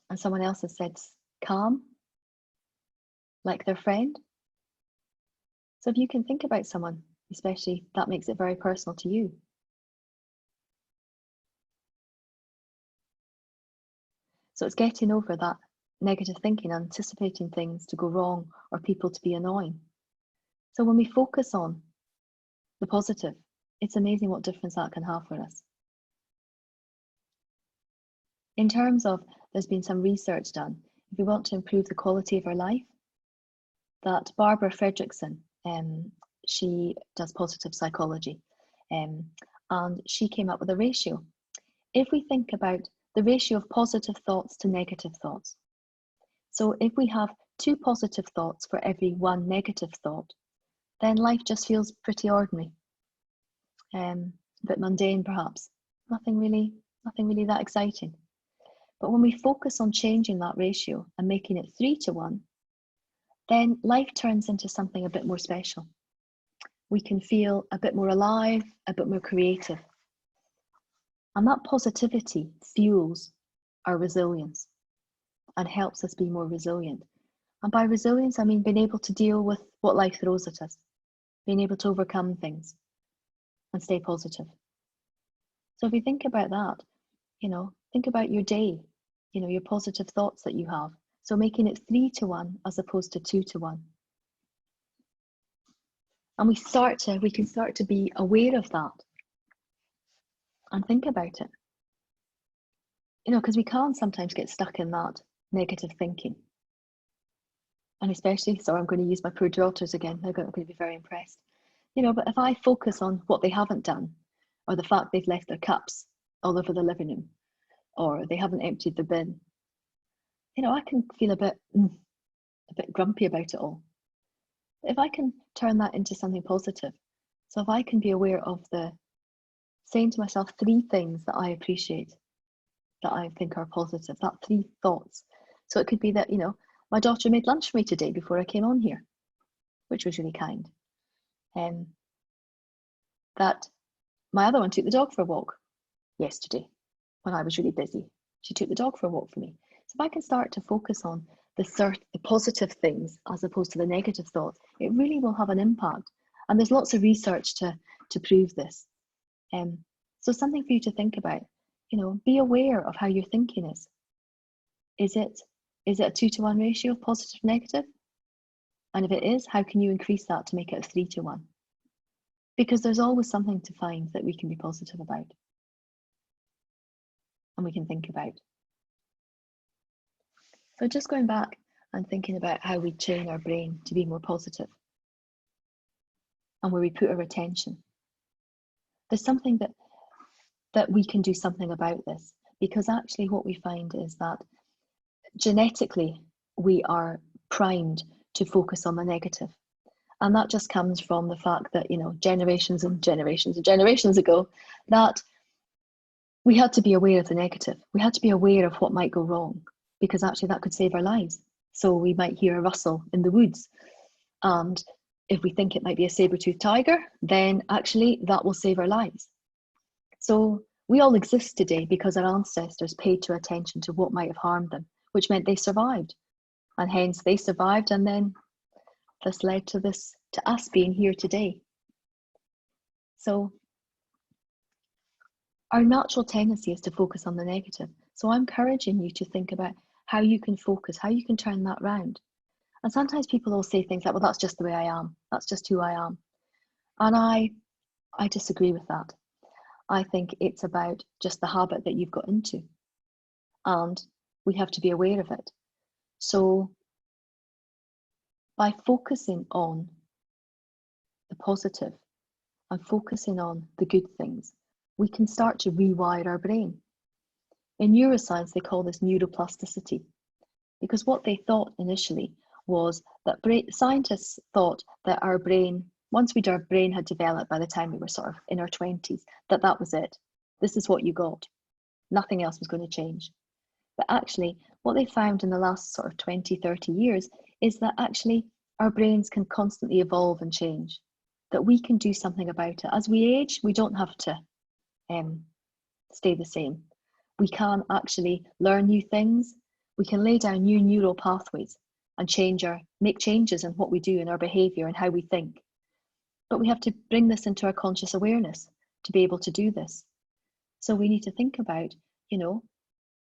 And someone else has said calm, like their friend. So if you can think about someone, especially, that makes it very personal to you. So it's getting over that negative thinking, anticipating things to go wrong or people to be annoying. So when we focus on the positive, it's amazing what difference that can have for us. In terms of, there's been some research done, if we want to improve the quality of our life, that Barbara Fredrickson, she does positive psychology, and she came up with a ratio. If we think about the ratio of positive thoughts to negative thoughts, so if we have 2 positive thoughts for every 1 negative thought, then life just feels pretty ordinary, a bit mundane perhaps, nothing really that exciting. But when we focus on changing that ratio and making it 3 to 1, then life turns into something a bit more special. We can feel a bit more alive, a bit more creative. And that positivity fuels our resilience and helps us be more resilient. And by resilience, I mean being able to deal with what life throws at us, being able to overcome things and stay positive. So if you think about that, think about your day, your positive thoughts that you have. So making it 3 to 1 as opposed to 2 to 1. And we can start to be aware of that and think about it. Because we can sometimes get stuck in that negative thinking. And especially, so I'm going to use my poor daughters again, they're going to be very impressed. But if I focus on what they haven't done, or the fact they've left their cups all over the living room, or they haven't emptied the bin, I can feel a bit grumpy about it all. If I can turn that into something positive, so if I can be aware of saying to myself 3 things that I appreciate, that I think are positive, that 3 thoughts. So it could be that, my daughter made lunch for me today before I came on here, which was really kind. that my other one took the dog for a walk yesterday when I was really busy. She took the dog for a walk for me. So if I can start to focus on the positive things as opposed to the negative thoughts, it really will have an impact. And there's lots of research to prove this. So something for you to think about, be aware of how your thinking is. Is it a 2-to-1 ratio of positive negative? And if it is, how can you increase that to make it a 3-to-1? Because there's always something to find that we can be positive about and we can think about. So just going back and thinking about how we train our brain to be more positive and where we put our attention. There's something that we can do something about this, because actually what we find is that genetically we are primed to focus on the negative. And that just comes from the fact that, generations and generations and generations ago, that we had to be aware of the negative. We had to be aware of what might go wrong, because actually that could save our lives. So we might hear a rustle in the woods, and if we think it might be a saber-toothed tiger, then actually that will save our lives. So we all exist today because our ancestors paid attention to what might have harmed them, which meant they survived. And hence they survived, and then this led to us being here today. So our natural tendency is to focus on the negative. So I'm encouraging you to think about how you can focus, how you can turn that round. And sometimes people will say things like, well, that's just the way I am. That's just who I am. And I disagree with that. I think it's about just the habit that you've got into. And we have to be aware of it. So by focusing on the positive and focusing on the good things, we can start to rewire our brain. In neuroscience, they call this neuroplasticity, because what they thought initially was that scientists thought that our brain, once our brain had developed by the time we were sort of in our 20s, that was it. This is what you got. Nothing else was going to change. But actually, what they found in the last sort of 20, 30 years is that actually our brains can constantly evolve and change, that we can do something about it. As we age, we don't have to stay the same. We can actually learn new things. We can lay down new neural pathways and make changes in what we do in our behaviour and how we think. But we have to bring this into our conscious awareness to be able to do this. So we need to think about,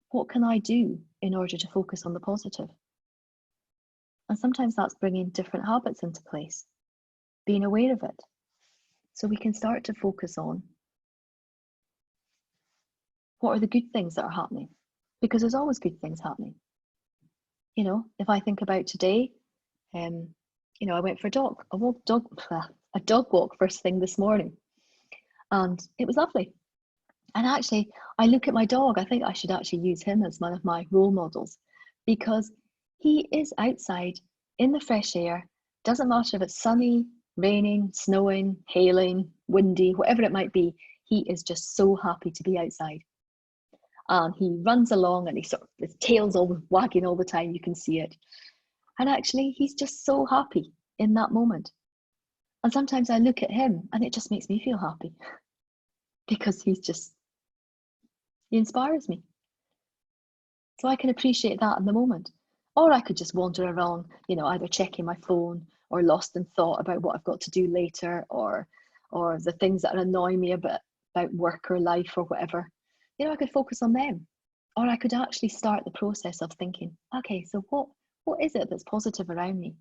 what can I do in order to focus on the positive? And sometimes that's bringing different habits into place, being aware of it. So we can start to focus on what are the good things that are happening, because there's always good things happening. If I think about today, I went for a dog walk first thing this morning, and it was lovely. And actually, I look at my dog, I think I should actually use him as one of my role models, because he is outside in the fresh air. Doesn't matter if it's sunny, raining, snowing, hailing, windy, whatever it might be, he is just so happy to be outside. And he runs along and his tail's always wagging all the time, you can see it. And actually, he's just so happy in that moment. And sometimes I look at him and it just makes me feel happy, because he inspires me. So I can appreciate that in the moment. Or I could just wander around, either checking my phone or lost in thought about what I've got to do later, or the things that annoy me about work or life or whatever. I could focus on them. Or I could actually start the process of thinking, okay, so what is it that's positive around me?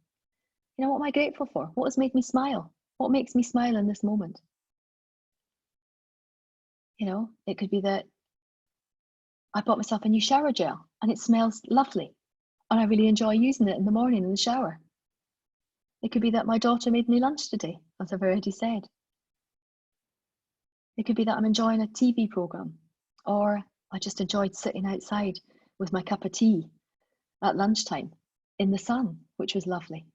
What am I grateful for? What has made me smile? What makes me smile in this moment? It could be that I bought myself a new shower gel and it smells lovely, and I really enjoy using it in the morning in the shower. It could be that my daughter made me lunch today, as I've already said. It could be that I'm enjoying a TV programme, or I just enjoyed sitting outside with my cup of tea at lunchtime in the sun, which was lovely.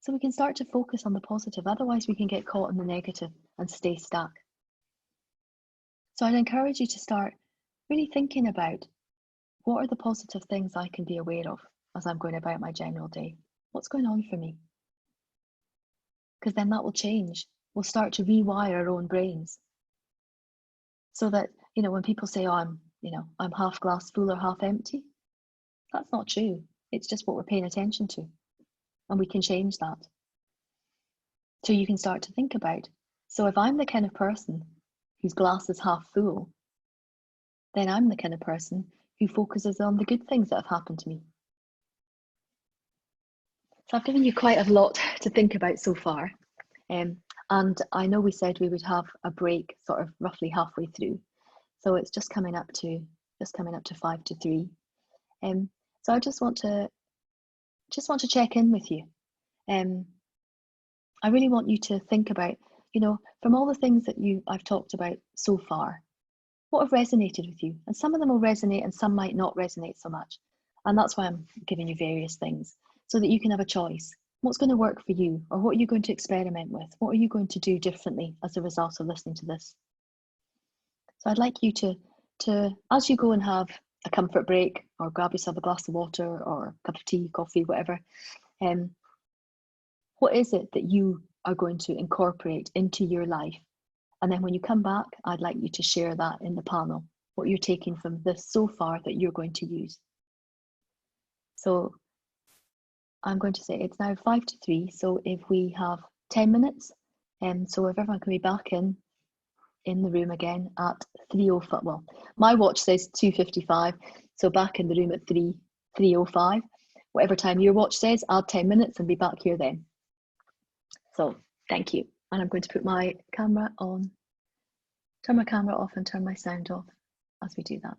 So we can start to focus on the positive, otherwise we can get caught in the negative and stay stuck. So I'd encourage you to start really thinking about, what are the positive things I can be aware of as I'm going about my general day? What's going on for me? Because then that will change we'll start to rewire our own brains. So that, you know, when people say, oh, I'm half glass full or half empty, that's not true. It's just what we're paying attention to. And we can change that. So you can start to think about, so if I'm the kind of person whose glass is half full, then I'm the kind of person who focuses on the good things that have happened to me. So I've given you quite a lot to think about so far. And I know we said we would have a break sort of roughly halfway through. So it's just coming up to 5 to 3. So I just want to check in with you. I really want you to think about, you know, from all the things that I've talked about so far, what have resonated with you? And some of them will resonate and some might not resonate so much. And that's why I'm giving you various things so that you can have a choice. What's going to work for you, or what are you going to experiment with? What are you going to do differently as a result of listening to this? So I'd like you to as you go and have a comfort break, or grab yourself a glass of water or a cup of tea, coffee, whatever, what is it that you are going to incorporate into your life? And then when you come back, I'd like you to share that in the panel, what you're taking from this so far that you're going to use. So I'm going to say it's now 5 to 3. So if we have 10 minutes, so if everyone can be back in the room again at 3:05. Well, my watch says 2:55. So back in the room at 3:05. Whatever time your watch says, add 10 minutes and be back here then. So thank you. And I'm going to put my camera on, turn my camera off and turn my sound off as we do that.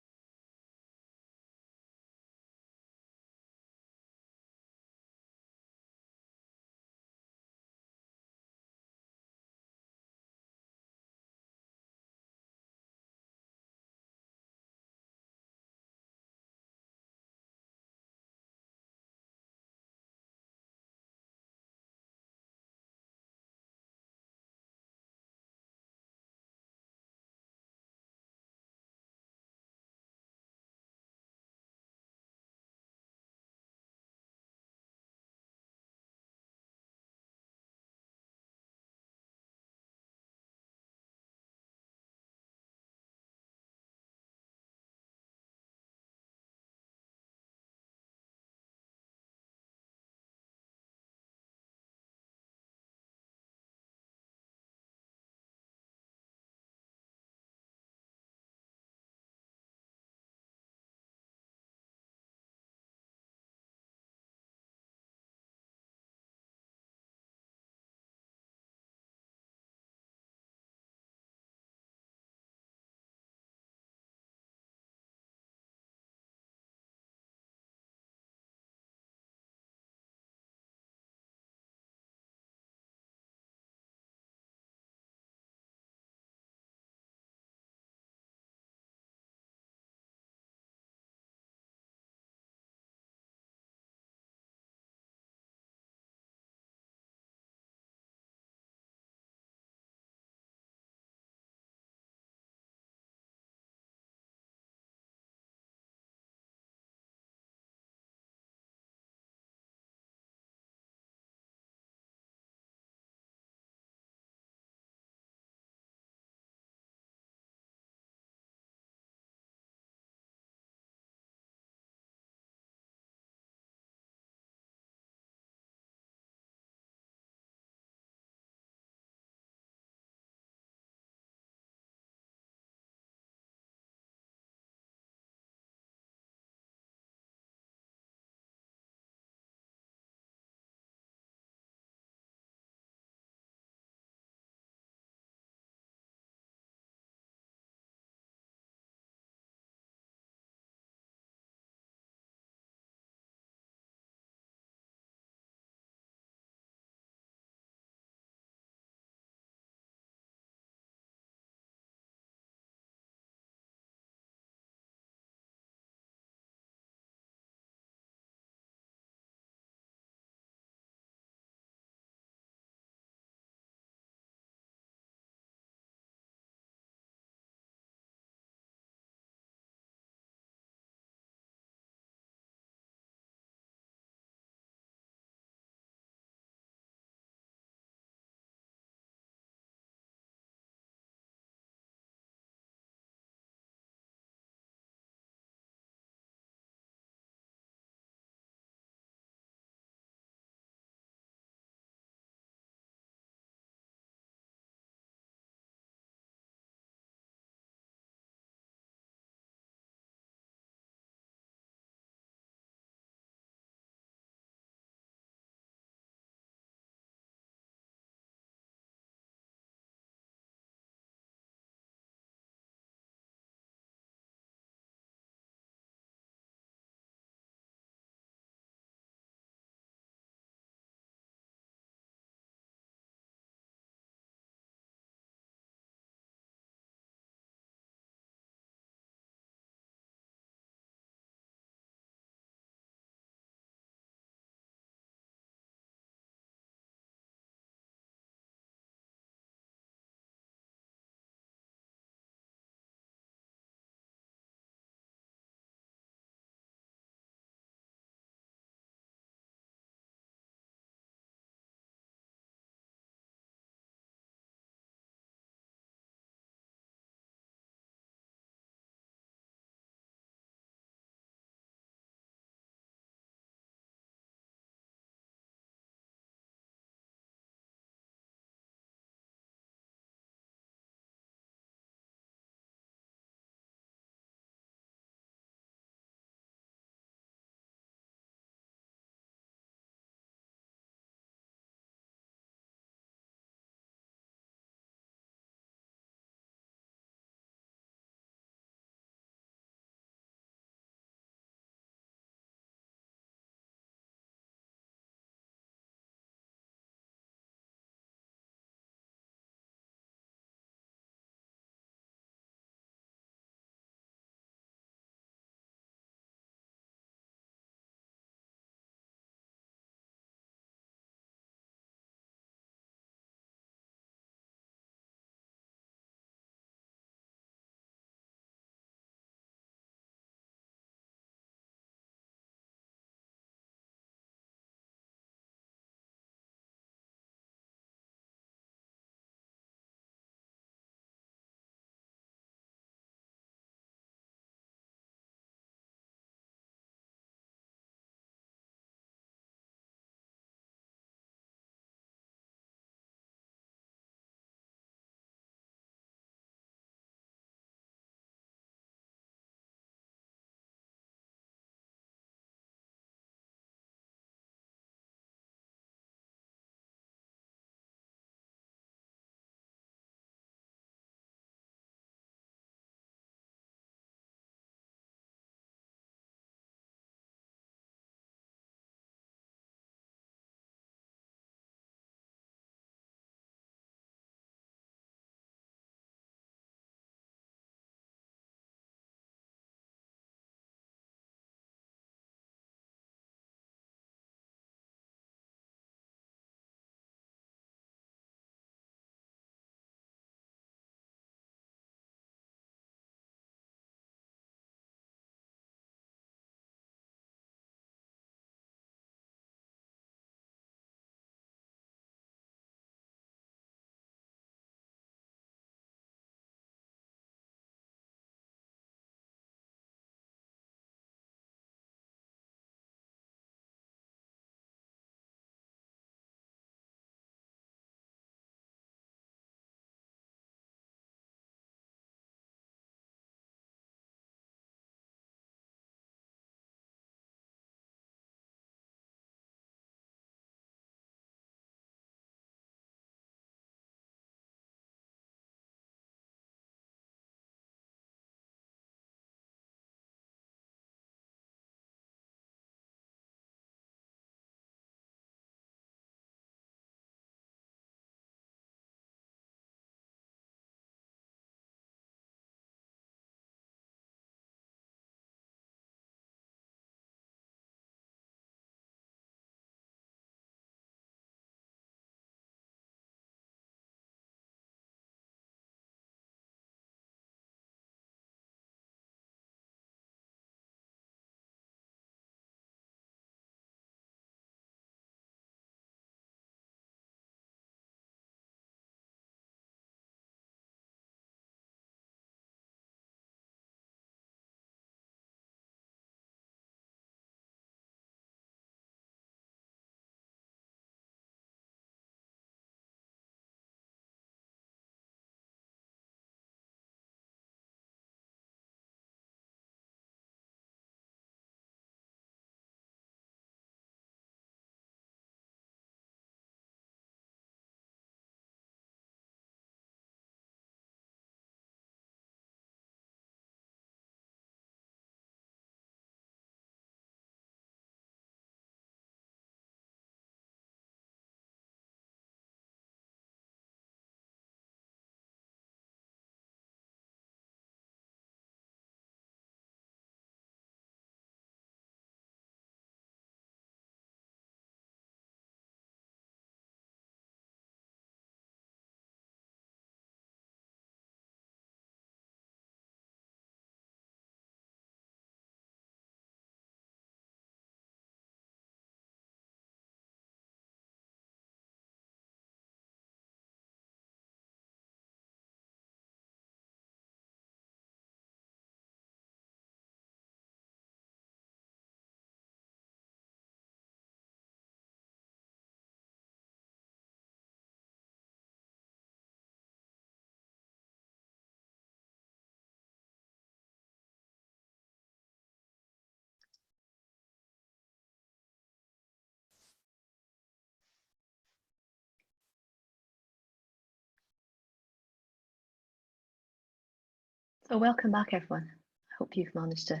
So welcome back, everyone. I hope you've managed to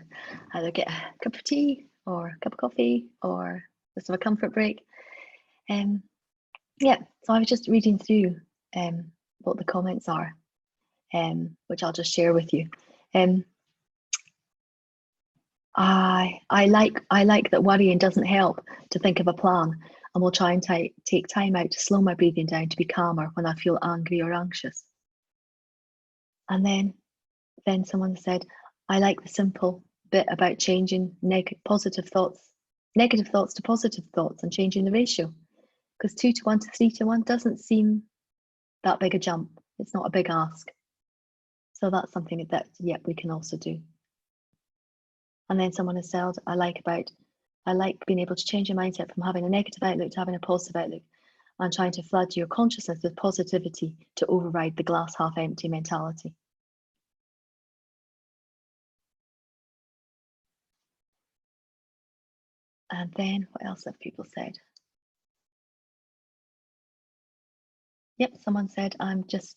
either get a cup of tea or a cup of coffee or just have a comfort break. Yeah, so I was just reading through what the comments are, which I'll just share with you. I like that worrying doesn't help to think of a plan, and will try and take time out to slow my breathing down to be calmer when I feel angry or anxious. And then someone said, I like the simple bit about changing negative thoughts to positive thoughts and changing the ratio, because 2 to 1 to 3 to 1 doesn't seem that big a jump. It's not a big ask. So that's something that, yep, we can also do. And then someone has said, I like being able to change your mindset from having a negative outlook to having a positive outlook, and trying to flood your consciousness with positivity to override the glass half empty mentality. And then what else have people said? Yep, someone said, I'm not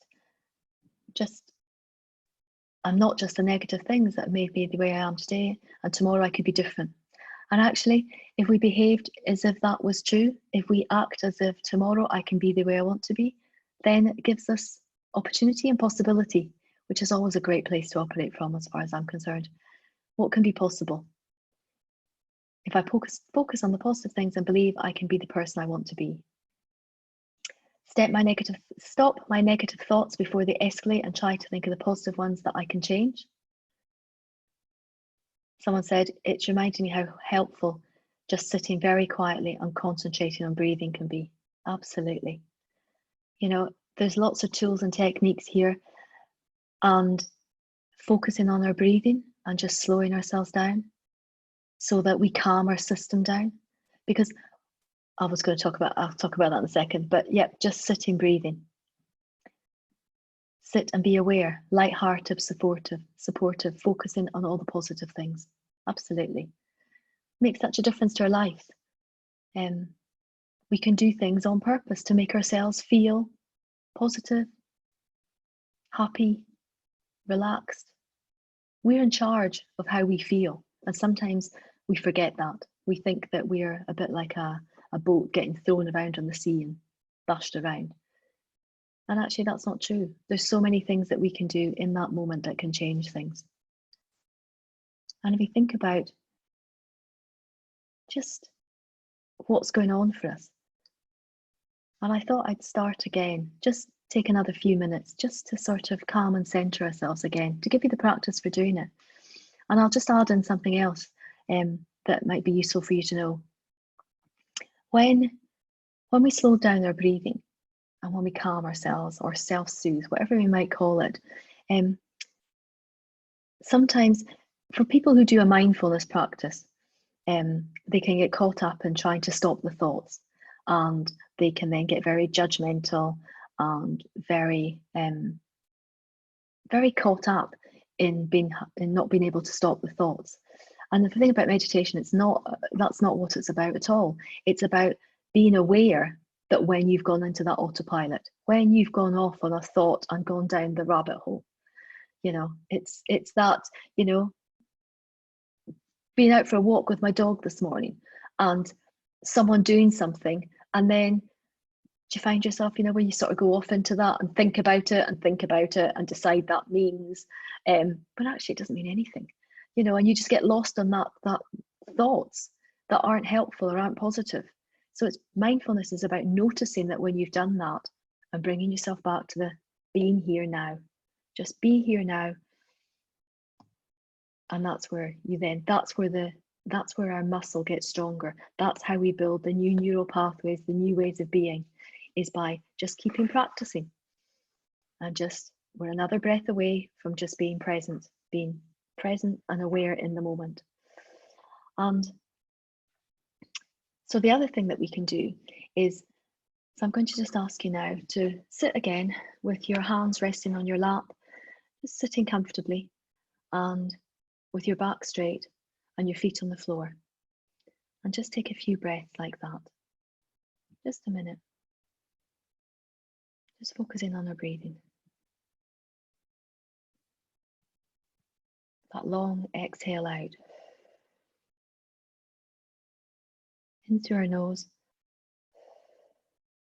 just the negative things that made me the way I am today, and tomorrow I could be different. And actually, if we behaved as if that was true, if we act as if tomorrow I can be the way I want to be, then it gives us opportunity and possibility, which is always a great place to operate from as far as I'm concerned. What can be possible? If I focus on the positive things and believe I can be the person I want to be. Stop my negative thoughts before they escalate and try to think of the positive ones that I can change. Someone said, it's reminding me how helpful just sitting very quietly and concentrating on breathing can be. Absolutely. You know, there's lots of tools and techniques here, and focusing on our breathing and just slowing ourselves down so that we calm our system down. Because I'll talk about that in a second, but yeah, just sitting, breathing. Sit and be aware, light-hearted, supportive, focusing on all the positive things. Absolutely. Makes such a difference to our life. We can do things on purpose to make ourselves feel positive, happy, relaxed. We're in charge of how we feel, and sometimes we forget that. We think that we're a bit like a boat getting thrown around on the sea and bashed around. And actually, that's not true. There's so many things that we can do in that moment that can change things. And if we think about just what's going on for us, and I thought I'd start again, just take another few minutes just to sort of calm and center ourselves again, to give you the practice for doing it. And I'll just add in something else that might be useful for you to know. When we slow down our breathing and when we calm ourselves or self-soothe, whatever we might call it, sometimes for people who do a mindfulness practice, they can get caught up in trying to stop the thoughts, and they can then get very judgmental and very caught up in not being able to stop the thoughts. And the thing about meditation, that's not what it's about at all. It's about being aware that when you've gone into that autopilot, when you've gone off on a thought and gone down the rabbit hole, you know, it's that, you know, being out for a walk with my dog this morning and someone doing something, and then do you find yourself, you know, where you sort of go off into that and think about it and decide that means, but actually it doesn't mean anything, you know, and you just get lost on that thoughts that aren't helpful or aren't positive. So it's mindfulness is about noticing that when you've done that and bringing yourself back to the being here now. Just be here now. And that's where our muscle gets stronger. That's how we build the new neural pathways, the new ways of being, is by just keeping practicing. And we're another breath away from just being present and aware in the moment. And so the other thing that we can do is, so I'm going to just ask you now to sit again with your hands resting on your lap, just sitting comfortably and with your back straight and your feet on the floor. And just take a few breaths like that. Just a minute. Just focusing on our breathing. that long exhale out. In through our nose.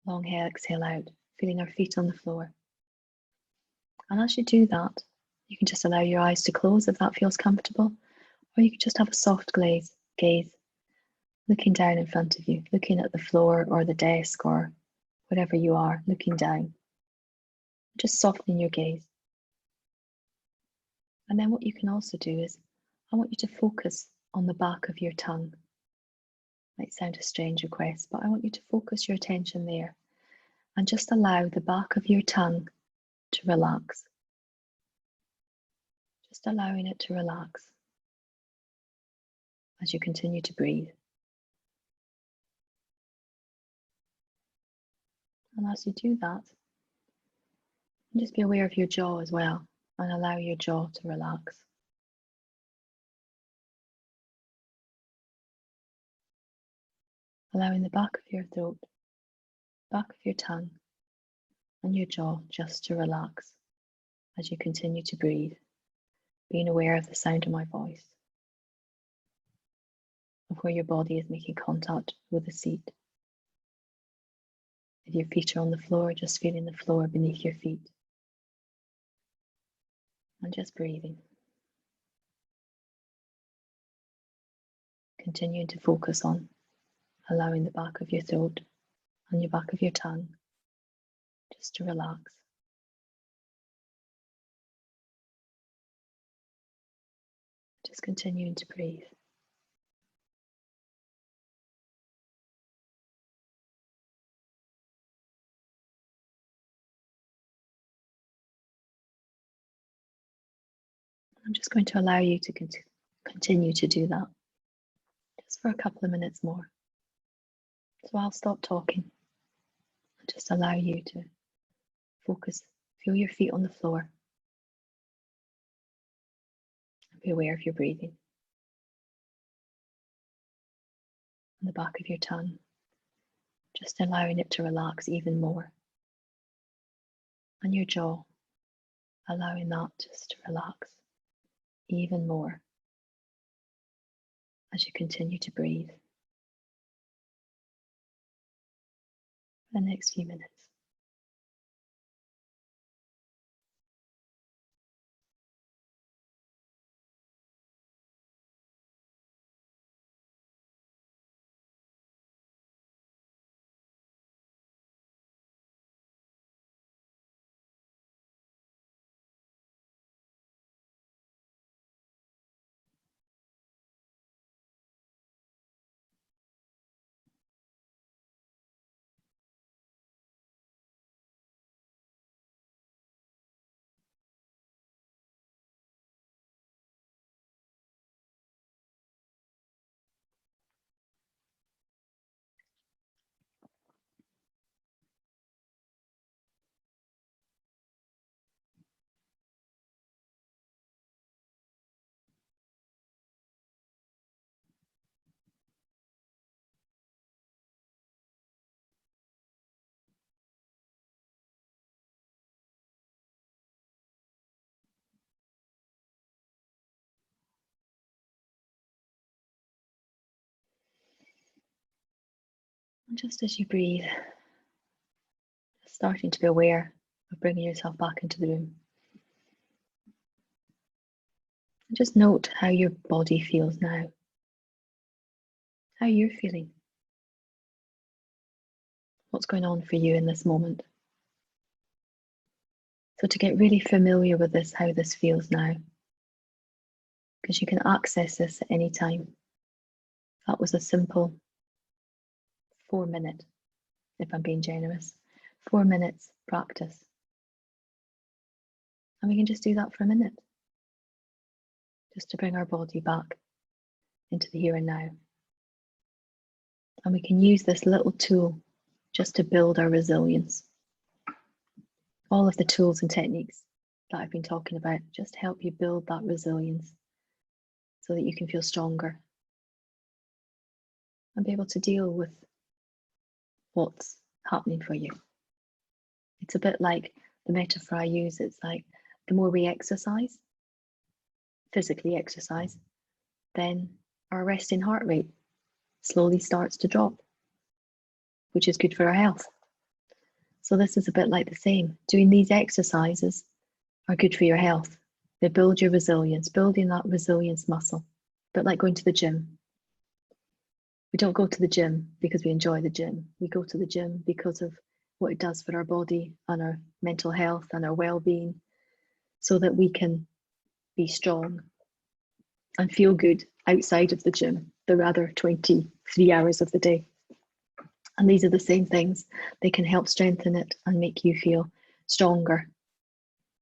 Long exhale out, feeling our feet on the floor. And as you do that, you can just allow your eyes to close if that feels comfortable, or you can just have a soft gaze, looking down in front of you, looking at the floor or the desk or wherever you are, looking down. Just softening your gaze. And then what you can also do is, I want you to focus on the back of your tongue. Might sound a strange request, but I want you to focus your attention there and just allow the back of your tongue to relax. Just allowing it to relax as you continue to breathe. And as you do that, just be aware of your jaw as well and allow your jaw to relax. Allowing the back of your throat, back of your tongue, and your jaw just to relax as you continue to breathe, being aware of the sound of my voice, of where your body is making contact with the seat. If your feet are on the floor, just feeling the floor beneath your feet. And just breathing. Continuing to focus on allowing the back of your throat and your back of your tongue just to relax. Just continuing to breathe. I'm just going to allow you to continue to do that just for a couple of minutes more. So I'll stop talking and just allow you to focus, feel your feet on the floor, and be aware of your breathing. On the back of your tongue, just allowing it to relax even more. And your jaw, allowing that just to relax even more as you continue to breathe for the next few minutes. And just as you breathe, starting to be aware of bringing yourself back into the room. And just note how your body feels now, how you're feeling, what's going on for you in this moment. So to get really familiar with this, how this feels now, because you can access this at any time. That was a simple 4 minute, if I'm being generous, 4 minutes practice. And we can just do that for a minute, just to bring our body back into the here and now. And we can use this little tool just to build our resilience. All of the tools and techniques that I've been talking about just help you build that resilience so that you can feel stronger and be able to deal with what's happening for you. It's a bit like the metaphor I use. It's like the more we exercise, physically exercise, then our resting heart rate slowly starts to drop, which is good for our health. So this is a bit like the same. Doing these exercises are good for your health. They build your resilience, building that resilience muscle, a bit like going to the gym. We don't go to the gym because we enjoy the gym. We go to the gym because of what it does for our body and our mental health and our well-being, so that we can be strong and feel good outside of the gym, the rather 23 hours of the day. And these are the same things. They can help strengthen it and make you feel stronger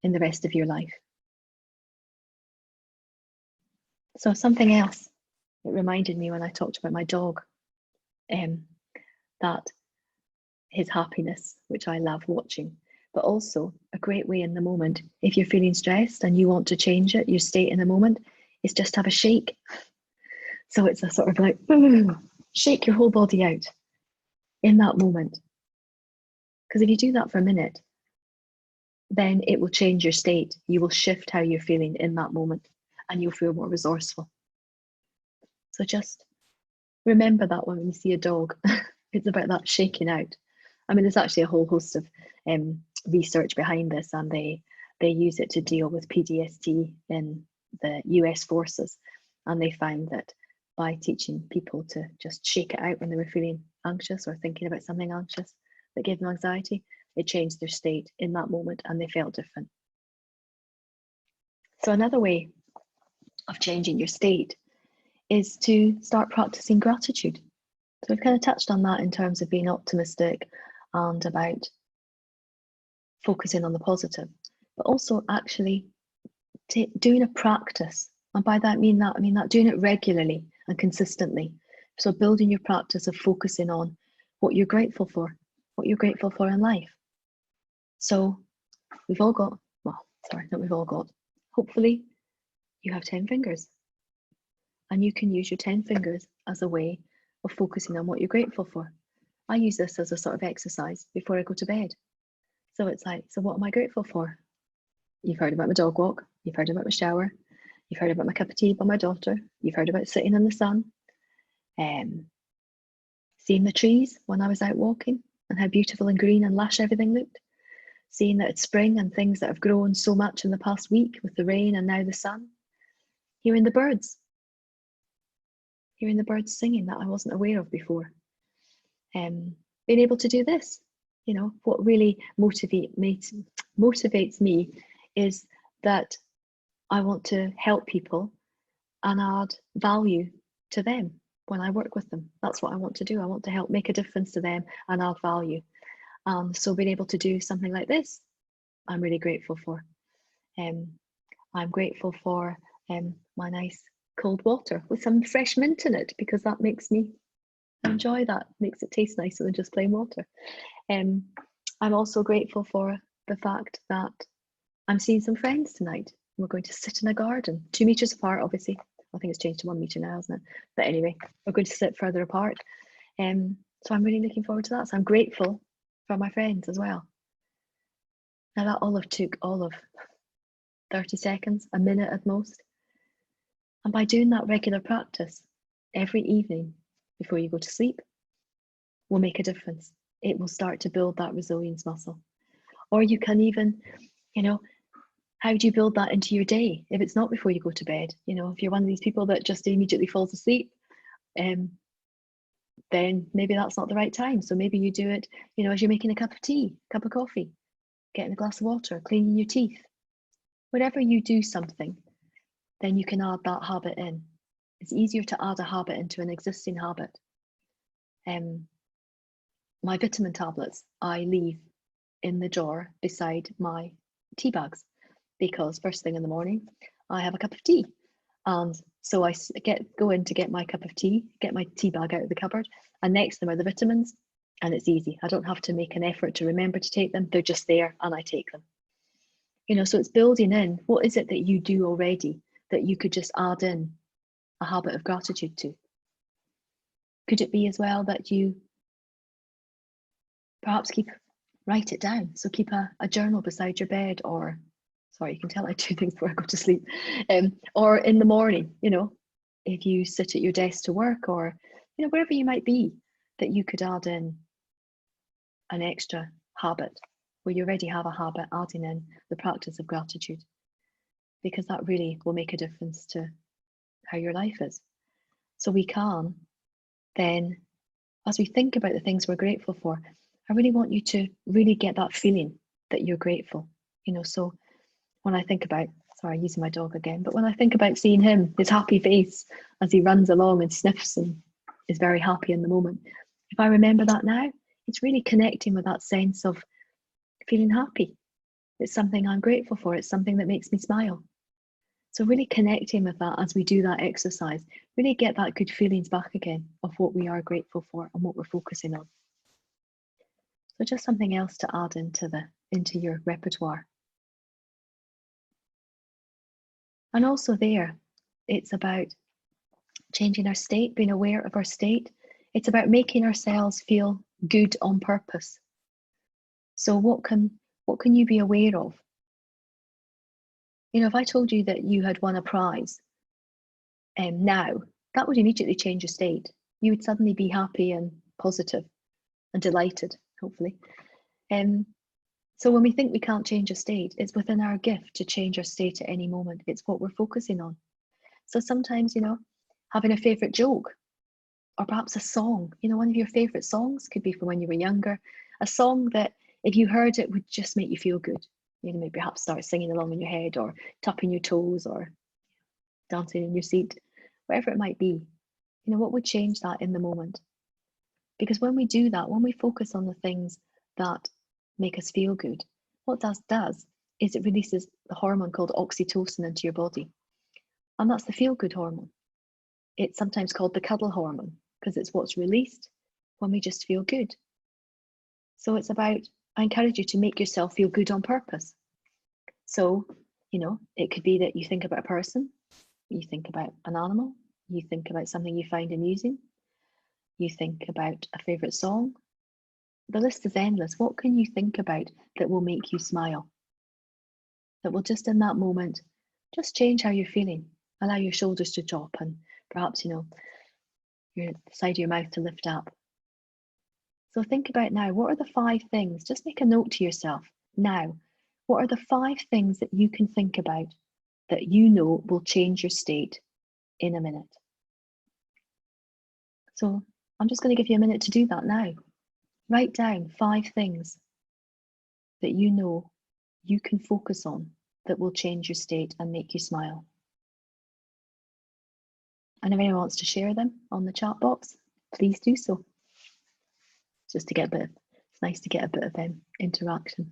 in the rest of your life. So something else, it reminded me when I talked about my dog, that his happiness, which I love watching, but also a great way in the moment, if you're feeling stressed and you want to change it, your state in the moment, is just have a shake. So it's a sort of like, shake your whole body out in that moment. Because if you do that for a minute, then it will change your state. You will shift how you're feeling in that moment and you'll feel more resourceful. So just remember that when you see a dog. It's about that shaking out. I mean, there's actually a whole host of research behind this, and they use it to deal with PTSD in the US forces. And they found that by teaching people to just shake it out when they were feeling anxious or thinking about something anxious that gave them anxiety, it changed their state in that moment and they felt different. So another way of changing your state is to start practicing gratitude. So we've kind of touched on that in terms of being optimistic and about focusing on the positive, but also actually doing a practice. And by that I mean that doing it regularly and consistently. So building your practice of focusing on what you're grateful for in life. So we've all got, hopefully you have 10 fingers. And you can use your 10 fingers as a way of focusing on what you're grateful for. I use this as a sort of exercise before I go to bed. So it's like, so what am I grateful for? You've heard about my dog walk. You've heard about my shower. You've heard about my cup of tea by my daughter. You've heard about sitting in the sun. Seeing the trees when I was out walking and how beautiful and green and lush everything looked. Seeing that it's spring and things that have grown so much in the past week with the rain and now the sun. Hearing the birds. Hearing the birds singing that I wasn't aware of before. Being able to do this, you know, what really motivates me is that I want to help people and add value to them when I work with them. That's what I want to do. I want to help make a difference to them and add value. So being able to do something like this, I'm really grateful for. I'm grateful for my nice cold water with some fresh mint in it, because that makes me enjoy that, makes it taste nicer than just plain water. I'm also grateful for the fact that I'm seeing some friends tonight. We're going to sit in a garden, 2 meters apart, obviously. I think it's changed to 1 meter now, hasn't it? But anyway, we're going to sit further apart. So I'm really looking forward to that. So I'm grateful for my friends as well. Now that took all of 30 seconds, a minute at most. And by doing that regular practice every evening before you go to sleep, will make a difference. It will start to build that resilience muscle. Or you can even, you know, how do you build that into your day? If it's not before you go to bed, you know, if you're one of these people that just immediately falls asleep, then maybe that's not the right time. So maybe you do it, you know, as you're making a cup of tea, cup of coffee, getting a glass of water, cleaning your teeth. Whenever you do something, then you can add that habit in. It's easier to add a habit into an existing habit. My vitamin tablets, I leave in the drawer beside my tea bags, because first thing in the morning, I have a cup of tea. And so I go in to get my cup of tea, get my tea bag out of the cupboard, and next to them are the vitamins, and it's easy. I don't have to make an effort to remember to take them. They're just there and I take them. You know, so it's building in, what is it that you do already that you could just add in a habit of gratitude to? Could it be as well that you perhaps write it down? So keep a journal beside your bed, or Sorry, you can tell I do things before I go to sleep. Or in the morning, you know, if you sit at your desk to work, or, you know, wherever you might be, that you could add in an extra habit where you already have a habit, adding in the practice of gratitude, because that really will make a difference to how your life is. So we can then, as we think about the things we're grateful for, I really want you to really get that feeling that you're grateful, you know. So when I think about, sorry, using my dog again, but when I think about seeing him, his happy face as he runs along and sniffs and is very happy in the moment, if I remember that now, it's really connecting with that sense of feeling happy. It's something I'm grateful for. It's something that makes me smile. So really connecting with that as we do that exercise, really get that good feelings back again of what we are grateful for and what we're focusing on. So just something else to add into your repertoire. And also there, it's about changing our state, being aware of our state. It's about making ourselves feel good on purpose. So what can you be aware of? You know, if I told you that you had won a prize now, that would immediately change your state. You would suddenly be happy and positive and delighted, hopefully. So when we think we can't change a state, it's within our gift to change our state at any moment. It's what we're focusing on. So sometimes, you know, having a favourite joke, or perhaps a song, you know, one of your favourite songs could be from when you were younger, a song that if you heard it would just make you feel good. You know, maybe perhaps start singing along in your head, or tapping your toes, or dancing in your seat, whatever it might be. You know, what would change that in the moment? Because when we do that, when we focus on the things that make us feel good, what that does is it releases the hormone called oxytocin into your body. And that's the feel-good hormone. It's sometimes called the cuddle hormone because it's what's released when we just feel good. So it's about, I encourage you to make yourself feel good on purpose. So, you know, it could be that you think about a person, you think about an animal, you think about something you find amusing, you think about a favourite song. The list is endless. What can you think about that will make you smile? That will just in that moment, just change how you're feeling. Allow your shoulders to drop and perhaps, you know, the side of your mouth to lift up. So think about now, what are the 5 things? Just make a note to yourself now. What are the 5 things that you can think about that you know will change your state in a minute? So I'm just going to give you a minute to do that now. Write down 5 things that you know you can focus on that will change your state and make you smile. And if anyone wants to share them on the chat box, please do so. Just to get a bit, it's nice to get a bit of interaction.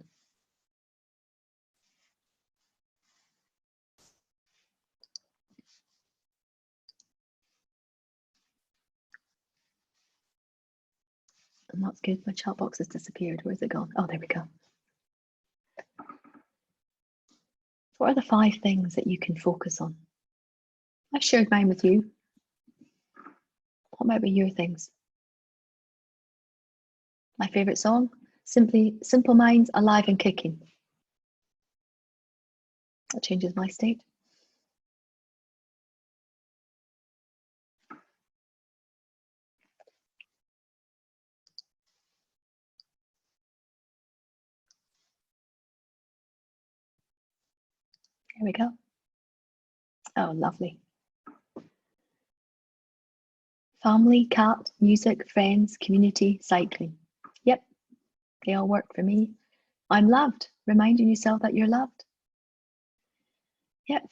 And that's good. My chat box has disappeared. Where's it gone? Oh, there we go. What are the 5 things that you can focus on? I've shared mine with you. What might be your things? My favourite song, Simple Minds, Alive and Kicking. That changes my state. There we go. Oh, lovely. Family, cat, music, friends, community, cycling. Yep, they all work for me. I'm loved, reminding yourself that you're loved. Yep,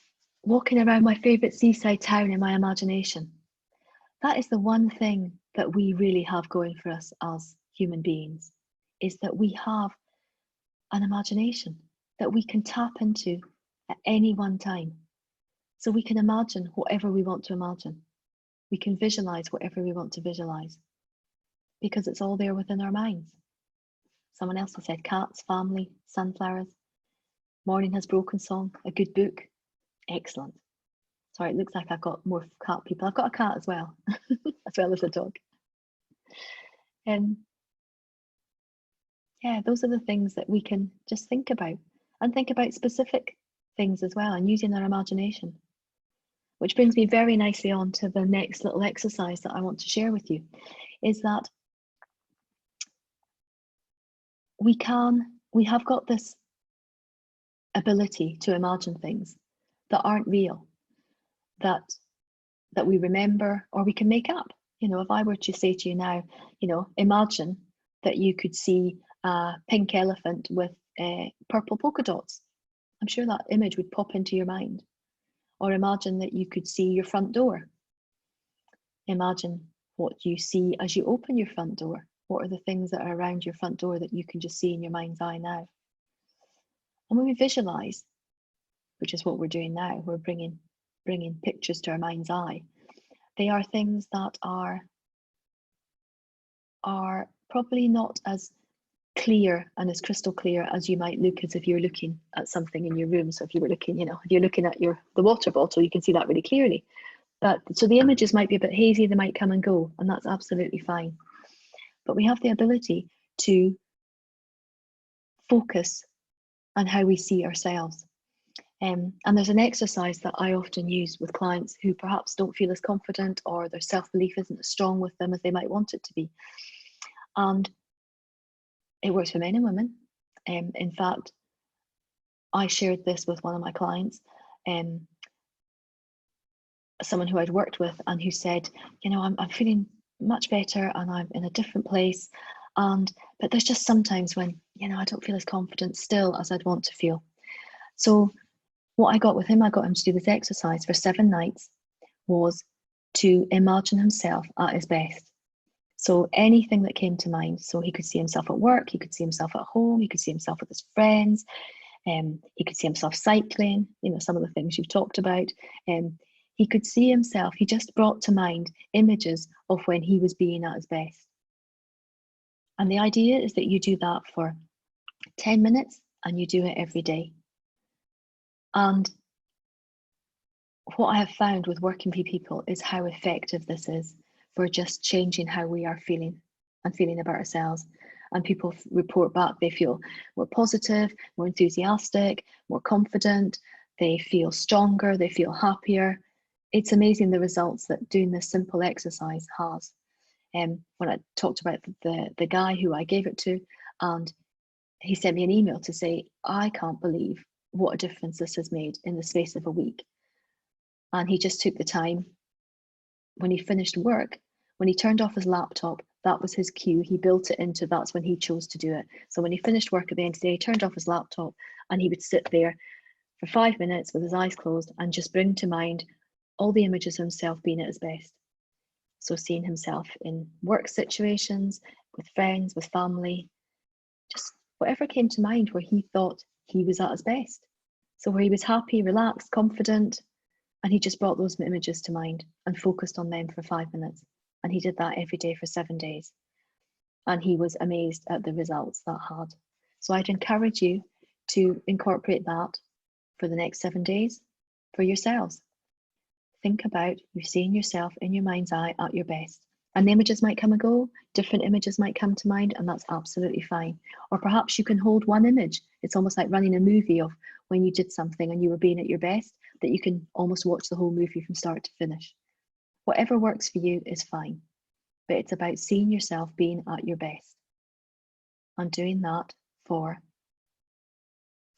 walking around my favourite seaside town in my imagination. That is the one thing that we really have going for us as human beings, is that we have an imagination that we can tap into at any one time. So we can imagine whatever we want to imagine. We can visualize whatever we want to visualize, because it's all there within our minds. Someone else has said cats, family, sunflowers. Morning has broken song, a good book. Excellent. Sorry, it looks like I've got more cat people. I've got a cat as well, as well as a dog. Yeah, those are the things that we can just think about, and think about specific things as well, and using our imagination. Which brings me very nicely on to the next little exercise that I want to share with you, is that we have got this ability to imagine things that aren't real, that we remember or we can make up. You know, if I were to say to you now, you know, imagine that you could see a pink elephant with purple polka dots. I'm sure that image would pop into your mind. Or imagine that you could see your front door. Imagine what you see as you open your front door. What are the things that are around your front door that you can just see in your mind's eye now? And when we visualize, which is what we're doing now, we're bringing pictures to our mind's eye. They are things that are probably not as clear and as crystal clear as you might look as if you're looking at something in your room. So if you were looking, you know, if you're looking at the water bottle, you can see that really clearly. But so the images might be a bit hazy, they might come and go, and that's absolutely fine. But we have the ability to focus on how we see ourselves. And there's an exercise that I often use with clients who perhaps don't feel as confident, or their self-belief isn't as strong with them as they might want it to be. And it works for men and women. In fact, I shared this with one of my clients, someone who I'd worked with, and who said, you know, I'm feeling much better and I'm in a different place. But there's just sometimes when, you know, I don't feel as confident still as I'd want to feel. So what I got with him, I got him to do this exercise for 7 nights, was to imagine himself at his best. So anything that came to mind. So he could see himself at work, he could see himself at home, he could see himself with his friends, he could see himself cycling, you know, some of the things you've talked about. He could see himself, he just brought to mind images of when he was being at his best. And the idea is that you do that for 10 minutes and you do it every day. And what I have found with working with people is how effective this is for just changing how we are feeling and feeling about ourselves. And people report back, they feel more positive, more enthusiastic, more confident, they feel stronger, they feel happier. It's amazing the results that doing this simple exercise has. When I talked about the guy who I gave it to, and he sent me an email to say, I can't believe what a difference this has made in the space of a week. And he just took the time when he finished work, when he turned off his laptop, that was his cue. He built it into, that's when he chose to do it. So when he finished work at the end of the day, he turned off his laptop and he would sit there for 5 minutes with his eyes closed and just bring to mind all the images of himself being at his best. So seeing himself in work situations, with friends, with family, just whatever came to mind where he thought he was at his best. So where he was happy, relaxed, confident, and he just brought those images to mind and focused on them for 5 minutes. And he did that every day for 7 days. And he was amazed at the results that had. So I'd encourage you to incorporate that for the next 7 days for yourselves. Think about you seeing yourself in your mind's eye at your best. And the images might come and go, different images might come to mind, and that's absolutely fine. Or perhaps you can hold one image. It's almost like running a movie of when you did something and you were being at your best, that you can almost watch the whole movie from start to finish. Whatever works for you is fine, but it's about seeing yourself being at your best and doing that for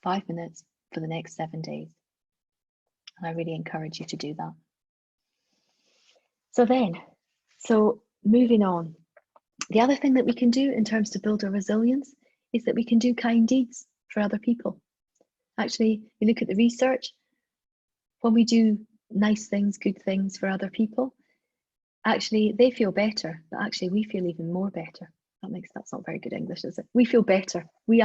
5 minutes for the next 7 days. And I really encourage you to do that. So moving on, the other thing that we can do in terms to build our resilience is that we can do kind deeds for other people. Actually, you look at the research, when we do nice things, good things for other people, actually they feel better, but actually we feel even more better. That's not very good English, is it? We feel better. We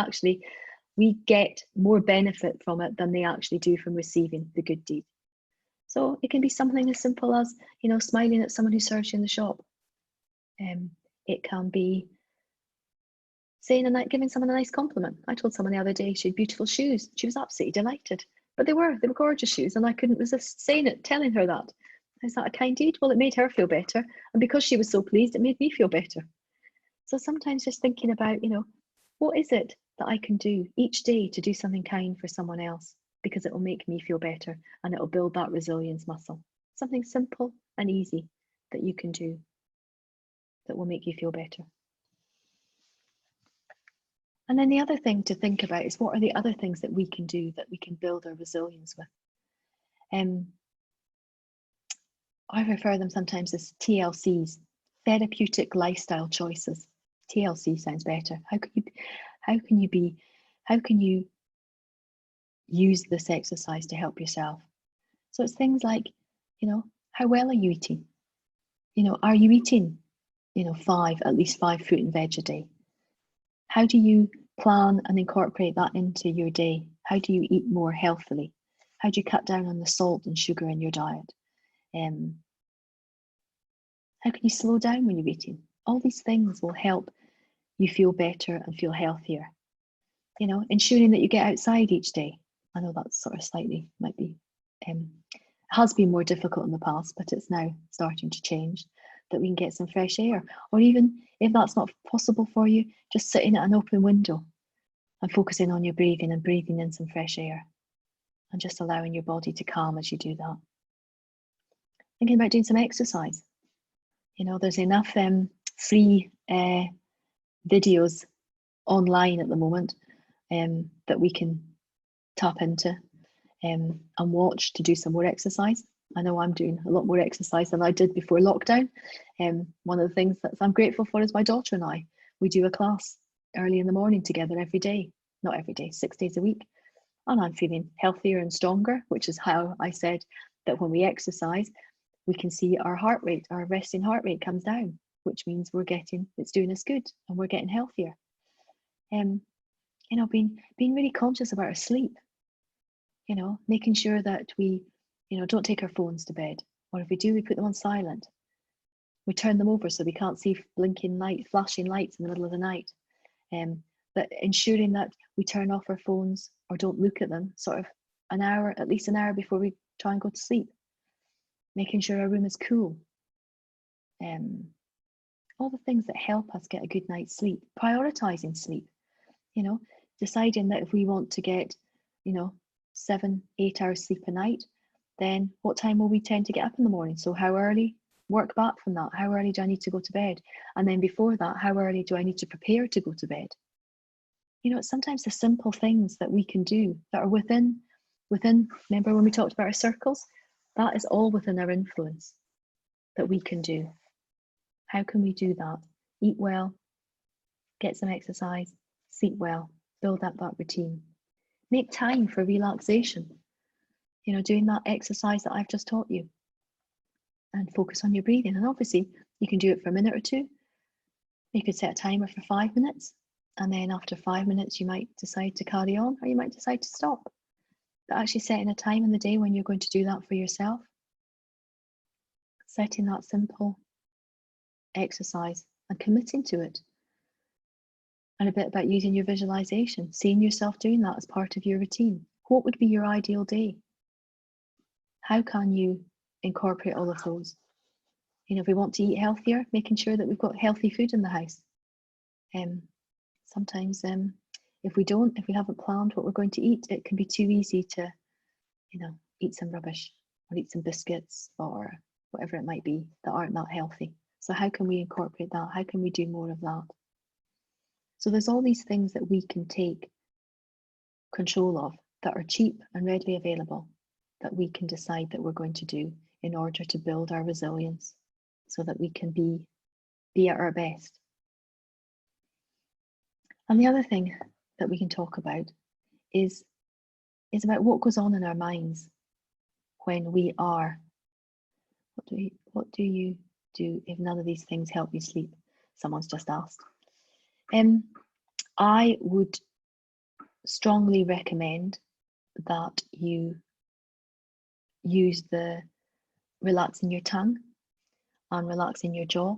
get more benefit from it than they actually do from receiving the good deed. So it can be something as simple as, you know, smiling at someone who serves you in the shop. It can be giving someone a nice compliment. I told someone the other day she had beautiful shoes. She was absolutely delighted, but they were gorgeous shoes, and I couldn't resist telling her that. Is that a kind deed? Well, it made her feel better, and because she was so pleased, it made me feel better. So sometimes just thinking about, you know, what is it that I can do each day to do something kind for someone else? because it will make me feel better and it will build that resilience muscle. Something simple and easy that you can do that will make you feel better. And then the other thing to think about is, what are the other things that we can do that we can build our resilience with? I refer them sometimes as TLCs, therapeutic lifestyle choices. TLC sounds better. How can you use this exercise to help yourself? So it's things like, how well are you eating? Are you eating, at least 5 fruit and veg a day? How do you plan and incorporate that into your day? How do you eat more healthily? How do you cut down on the salt and sugar in your diet? How can you slow down when you're eating? All these things will help you feel better and feel healthier. Ensuring that you get outside each day. I know that's sort of slightly might be, has been more difficult in the past, but it's now starting to change, that we can get some fresh air. Or even if that's not possible for you, just sitting at an open window and focusing on your breathing and breathing in some fresh air and just allowing your body to calm as you do that. Thinking about doing some exercise. There's enough free videos online at the moment that we can tap into and watch to do some more exercise. I know I'm doing a lot more exercise than I did before lockdown. One of the things that I'm grateful for is my daughter and I. We do a class early in the morning together every day. Not every day, 6 days a week. And I'm feeling healthier and stronger, which is how I said that when we exercise, we can see our heart rate, our resting heart rate comes down, which means it's doing us good and we're getting healthier. Being really conscious about our sleep, making sure that we, don't take our phones to bed, or if we do, we put them on silent. We turn them over so we can't see flashing lights in the middle of the night. But ensuring that we turn off our phones or don't look at them sort of at least an hour before we try and go to sleep. Making sure our room is cool. All the things that help us get a good night's sleep. Prioritizing sleep. Deciding that if we want to get, 7-8 hours sleep a night, then what time will we tend to get up in the morning? So how early? Work back from that. How early do I need to go to bed? And then before that, how early do I need to prepare to go to bed? It's sometimes the simple things that we can do that are within, remember when we talked about our circles? That is all within our influence that we can do. How can we do that? Eat well, get some exercise, sleep well, build up that routine. Make time for relaxation. Doing that exercise that I've just taught you. And focus on your breathing. And obviously, you can do it for a minute or two. You could set a timer for 5 minutes. And then after 5 minutes, you might decide to carry on, or you might decide to stop. But actually setting a time in the day when you're going to do that for yourself. Setting that simple exercise and committing to it. And a bit about using your visualization, seeing yourself doing that as part of your routine. What would be your ideal day? How can you incorporate all of those? If we want to eat healthier, making sure that we've got healthy food in the house. Sometimes if we haven't planned what we're going to eat, it can be too easy to, eat some rubbish or eat some biscuits or whatever it might be that aren't that healthy. So how can we incorporate that? How can we do more of that? So there's all these things that we can take control of that are cheap and readily available that we can decide that we're going to do in order to build our resilience so that we can be at our best. And the other thing that we can talk about is about what goes on in our minds when we are. What do you do if none of these things help you sleep? Someone's just asked. I would strongly recommend that you use the relaxing your tongue and relaxing your jaw.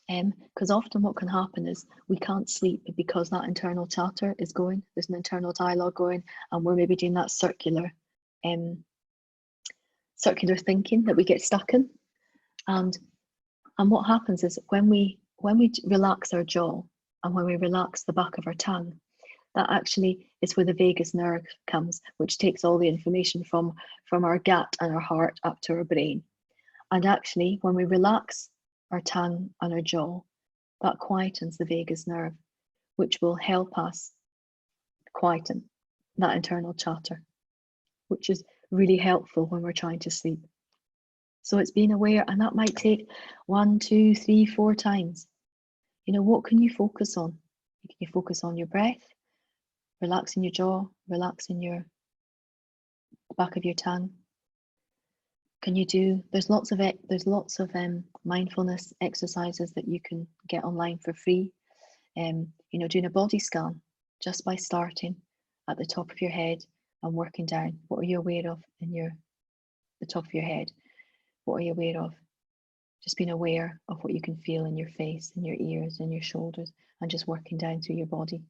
Because often what can happen is we can't sleep because that internal chatter is going, there's an internal dialogue going, and we're maybe doing that circular thinking that we get stuck in. And what happens is when we relax our jaw and when we relax the back of our tongue, That actually is where the vagus nerve comes, which takes all the information from our gut and our heart up to our brain. And actually, when we relax our tongue and our jaw, that quietens the vagus nerve, which will help us quieten that internal chatter, which is really helpful when we're trying to sleep. So it's being aware, and that might take 1, 2, 3, 4 times. You know, what can you focus on? Can you focus on your breath, relaxing your jaw, relaxing your back of your tongue? Can you do, there's lots of mindfulness exercises that you can get online for free. You know, doing a body scan just by starting at the top of your head and working down. What are you aware of in the top of your head? What are you aware of? Just being aware of what you can feel in your face, in your ears, in your shoulders, and just working down through your body.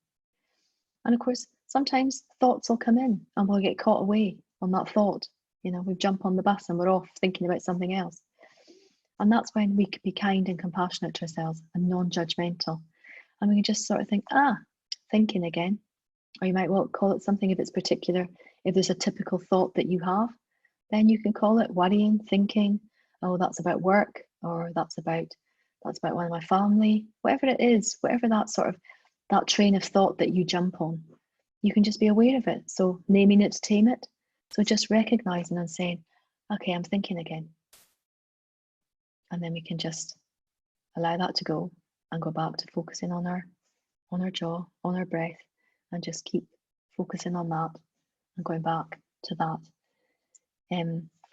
And of course, sometimes thoughts will come in and we'll get caught away on that thought. You know, we jump on the bus and we're off thinking about something else. And that's when we can be kind and compassionate to ourselves and non-judgmental. And we can just sort of think, thinking again. Or you might well call it something if it's particular. If there's a typical thought that you have, then you can call it worrying, thinking, oh, that's about work, or that's about one of my family, whatever it is, whatever that train of thought that you jump on, you can just be aware of it. So naming it to tame it. So just recognizing and saying, okay, I'm thinking again. And then we can just allow that to go and go back to focusing on our jaw, on our breath, and just keep focusing on that and going back to that.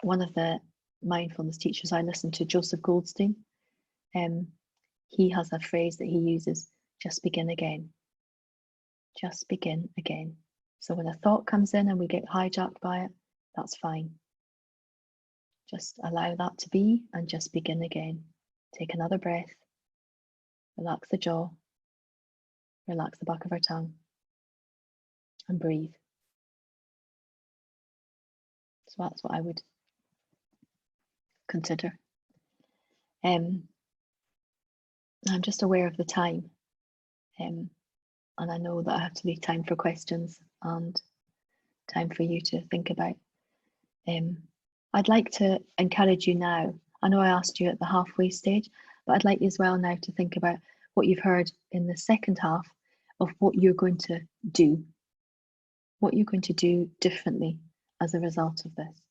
One of the mindfulness teachers I listened to, Joseph Goldstein, he has a phrase that he uses, just begin again. Just begin again. So when a thought comes in and we get hijacked by it, that's fine. Just allow that to be and just begin again. Take another breath, relax the jaw, relax the back of our tongue, and breathe. So that's what I would consider. I'm just aware of the time, and I know that I have to leave time for questions and time for you to think about. I'd like to encourage you now. I know I asked you at the halfway stage, but I'd like you as well now to think about what you've heard in the second half of what you're going to do, what you're going to do differently as a result of this,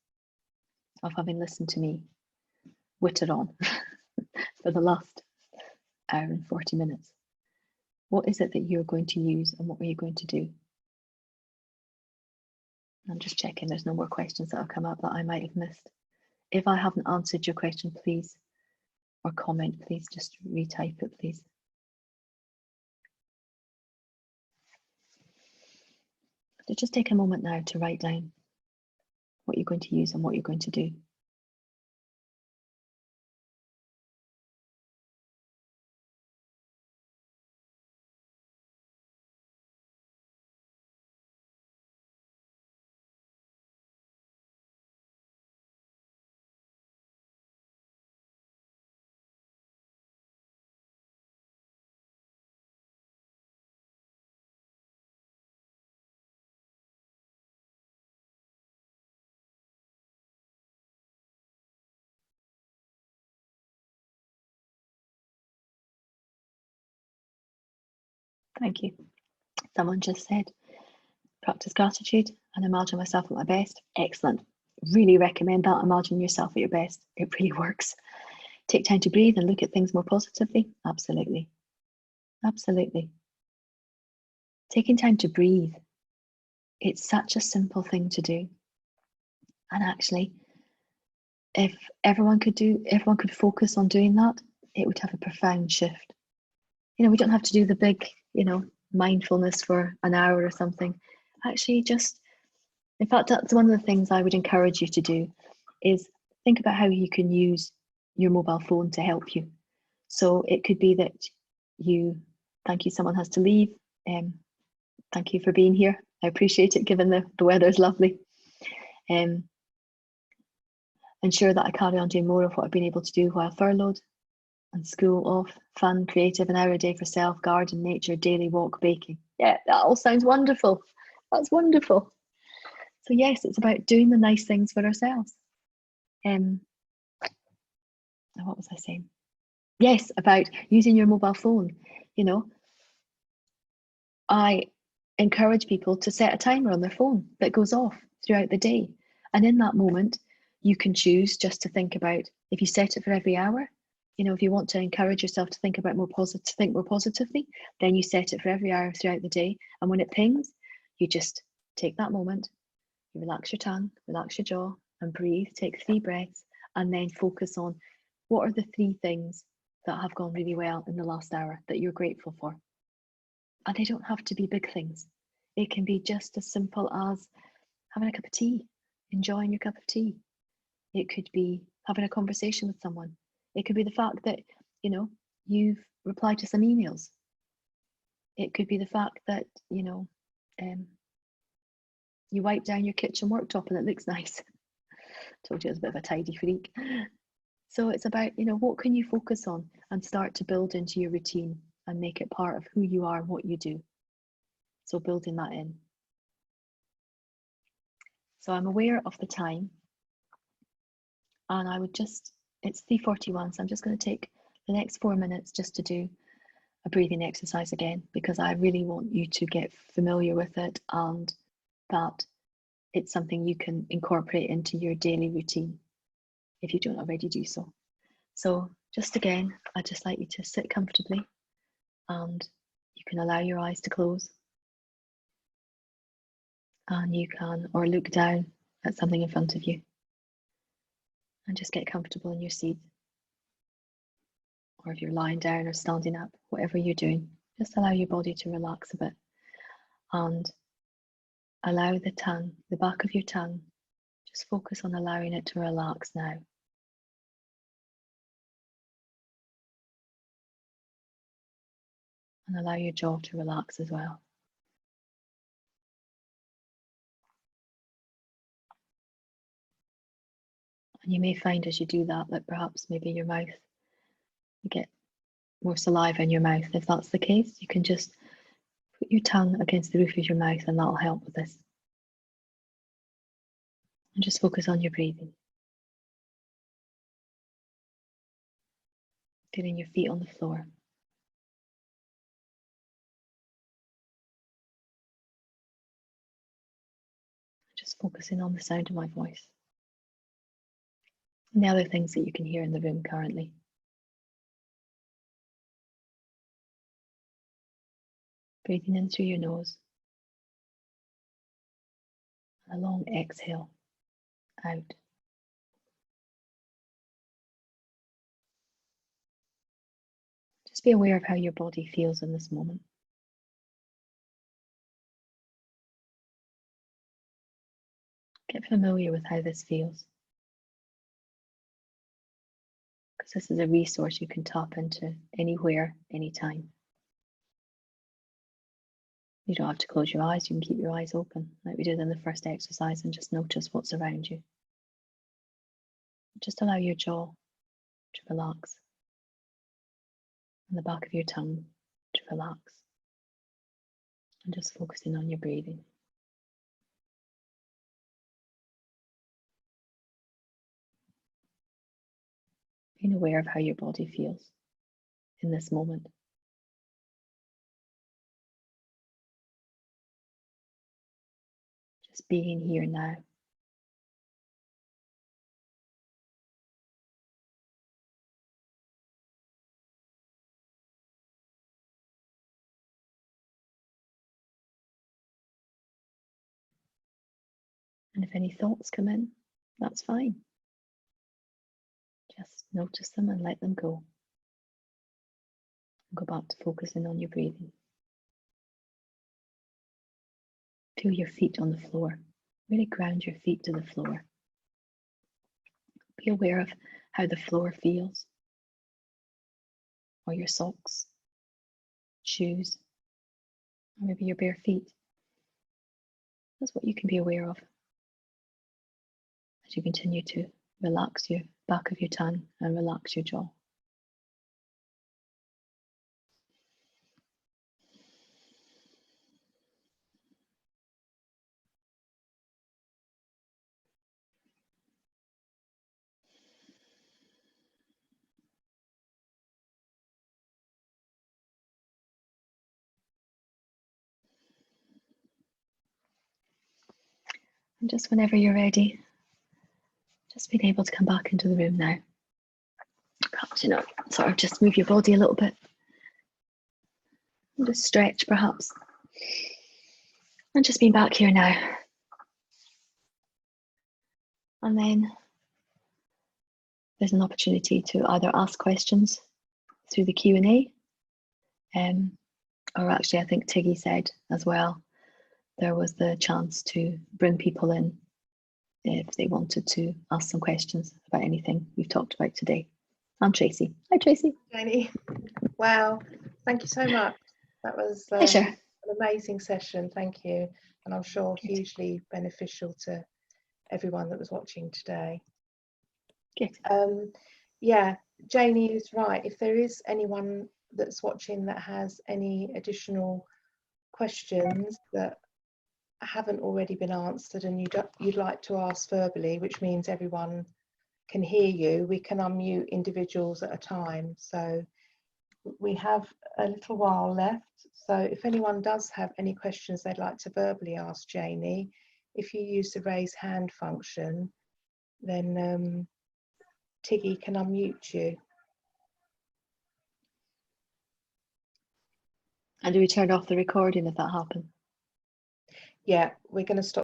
of having listened to me witter on for the last hour and 40 minutes. What is it that you're going to use and what are you going to do? I'm just checking there's no more questions that have come up that I might have missed. If I haven't answered your question, please, or comment, please just retype it, please. So just take a moment now to write down what you're going to use and what you're going to do. Thank you. Someone just said, practice gratitude and imagine myself at my best. Excellent. Really recommend that. Imagine yourself at your best. It really works. Take time to breathe and look at things more positively. Absolutely. Absolutely. Taking time to breathe. It's such a simple thing to do. And actually, if everyone could focus on doing that, it would have a profound shift. You know, we don't have to do the big, mindfulness for an hour or something. Actually, just, in fact, that's one of the things I would encourage you to do, is think about how you can use your mobile phone to help you. So it could be that thank you, someone has to leave. Thank you for being here. I appreciate it, given the weather is lovely. Ensure that I carry on doing more of what I've been able to do while furloughed, and school off, fun, creative, an hour a day for self, garden, nature, daily walk, baking. Yeah, that all sounds wonderful. That's wonderful. So yes, it's about doing the nice things for ourselves. What was I saying? Yes, about using your mobile phone. You know, I encourage people to set a timer on their phone that goes off throughout the day. And in that moment, you can choose just to think about, if you set it for every hour, you know, if you want to encourage yourself to think about think more positively, then you set it for every hour throughout the day. And when it pings, you just take that moment, you relax your tongue, relax your jaw, and breathe, take 3 breaths, and then focus on what are the 3 things that have gone really well in the last hour that you're grateful for. And they don't have to be big things. It can be just as simple as having a cup of tea, enjoying your cup of tea. It could be having a conversation with someone. It could be the fact that, you know, you've replied to some emails. It could be the fact that, you know, you wipe down your kitchen worktop and it looks nice. Told you I was a bit of a tidy freak. So it's about, you know, what can you focus on and start to build into your routine and make it part of who you are and what you do. So building that in. So I'm aware of the time, and I would just, it's 3:41, so I'm just going to take the next 4 minutes just to do a breathing exercise again, because I really want you to get familiar with it and that it's something you can incorporate into your daily routine if you don't already do so. So just again, I'd just like you to sit comfortably, and you can allow your eyes to close, and you can, or look down at something in front of you, and just get comfortable in your seat. Or if you're lying down or standing up, whatever you're doing, just allow your body to relax a bit, and allow the tongue, the back of your tongue, just focus on allowing it to relax now. And allow your jaw to relax as well. And you may find as you do that, that perhaps maybe your mouth, you get more saliva in your mouth. If that's the case, you can just put your tongue against the roof of your mouth, and that'll help with this. And just focus on your breathing. Feeling your feet on the floor. Just focusing on the sound of my voice. And the other things that you can hear in the room currently. Breathing in through your nose. A long exhale out. Just be aware of how your body feels in this moment. Get familiar with how this feels, because this is a resource you can tap into anywhere, anytime. You don't have to close your eyes, you can keep your eyes open like we did in the first exercise, and just notice what's around you. Just allow your jaw to relax and the back of your tongue to relax, and just focusing on your breathing. Being aware of how your body feels in this moment. Just being here now. And if any thoughts come in, that's fine. Just notice them and let them go. And go back to focusing on your breathing. Feel your feet on the floor. Really ground your feet to the floor. Be aware of how the floor feels, or your socks, shoes, or maybe your bare feet. That's what you can be aware of as you continue to relax your back of your tongue and relax your jaw. And just whenever you're ready, just being able to come back into the room now. Perhaps, sort of just move your body a little bit. And just stretch, perhaps. And just being back here now. And then there's an opportunity to either ask questions through the Q&A, or actually I think Tiggy said as well, there was the chance to bring people in if they wanted to ask some questions about anything we've talked about today. I'm Tracy. Hi, Tracy.
Janey. Wow, thank you so much. That was
Pleasure.
an amazing session, thank you. And I'm sure hugely beneficial to everyone that was watching today.
Good.
Yeah, Janey is right. If there is anyone that's watching that has any additional questions that haven't already been answered and you'd like to ask verbally, which means everyone can hear you, we can unmute individuals at a time. So we have a little while left. So if anyone does have any questions they'd like to verbally ask Janey, if you use the raise hand function, then Tiggy can unmute you.
And do we turn off the recording if that happens?
Yeah, we're going to stop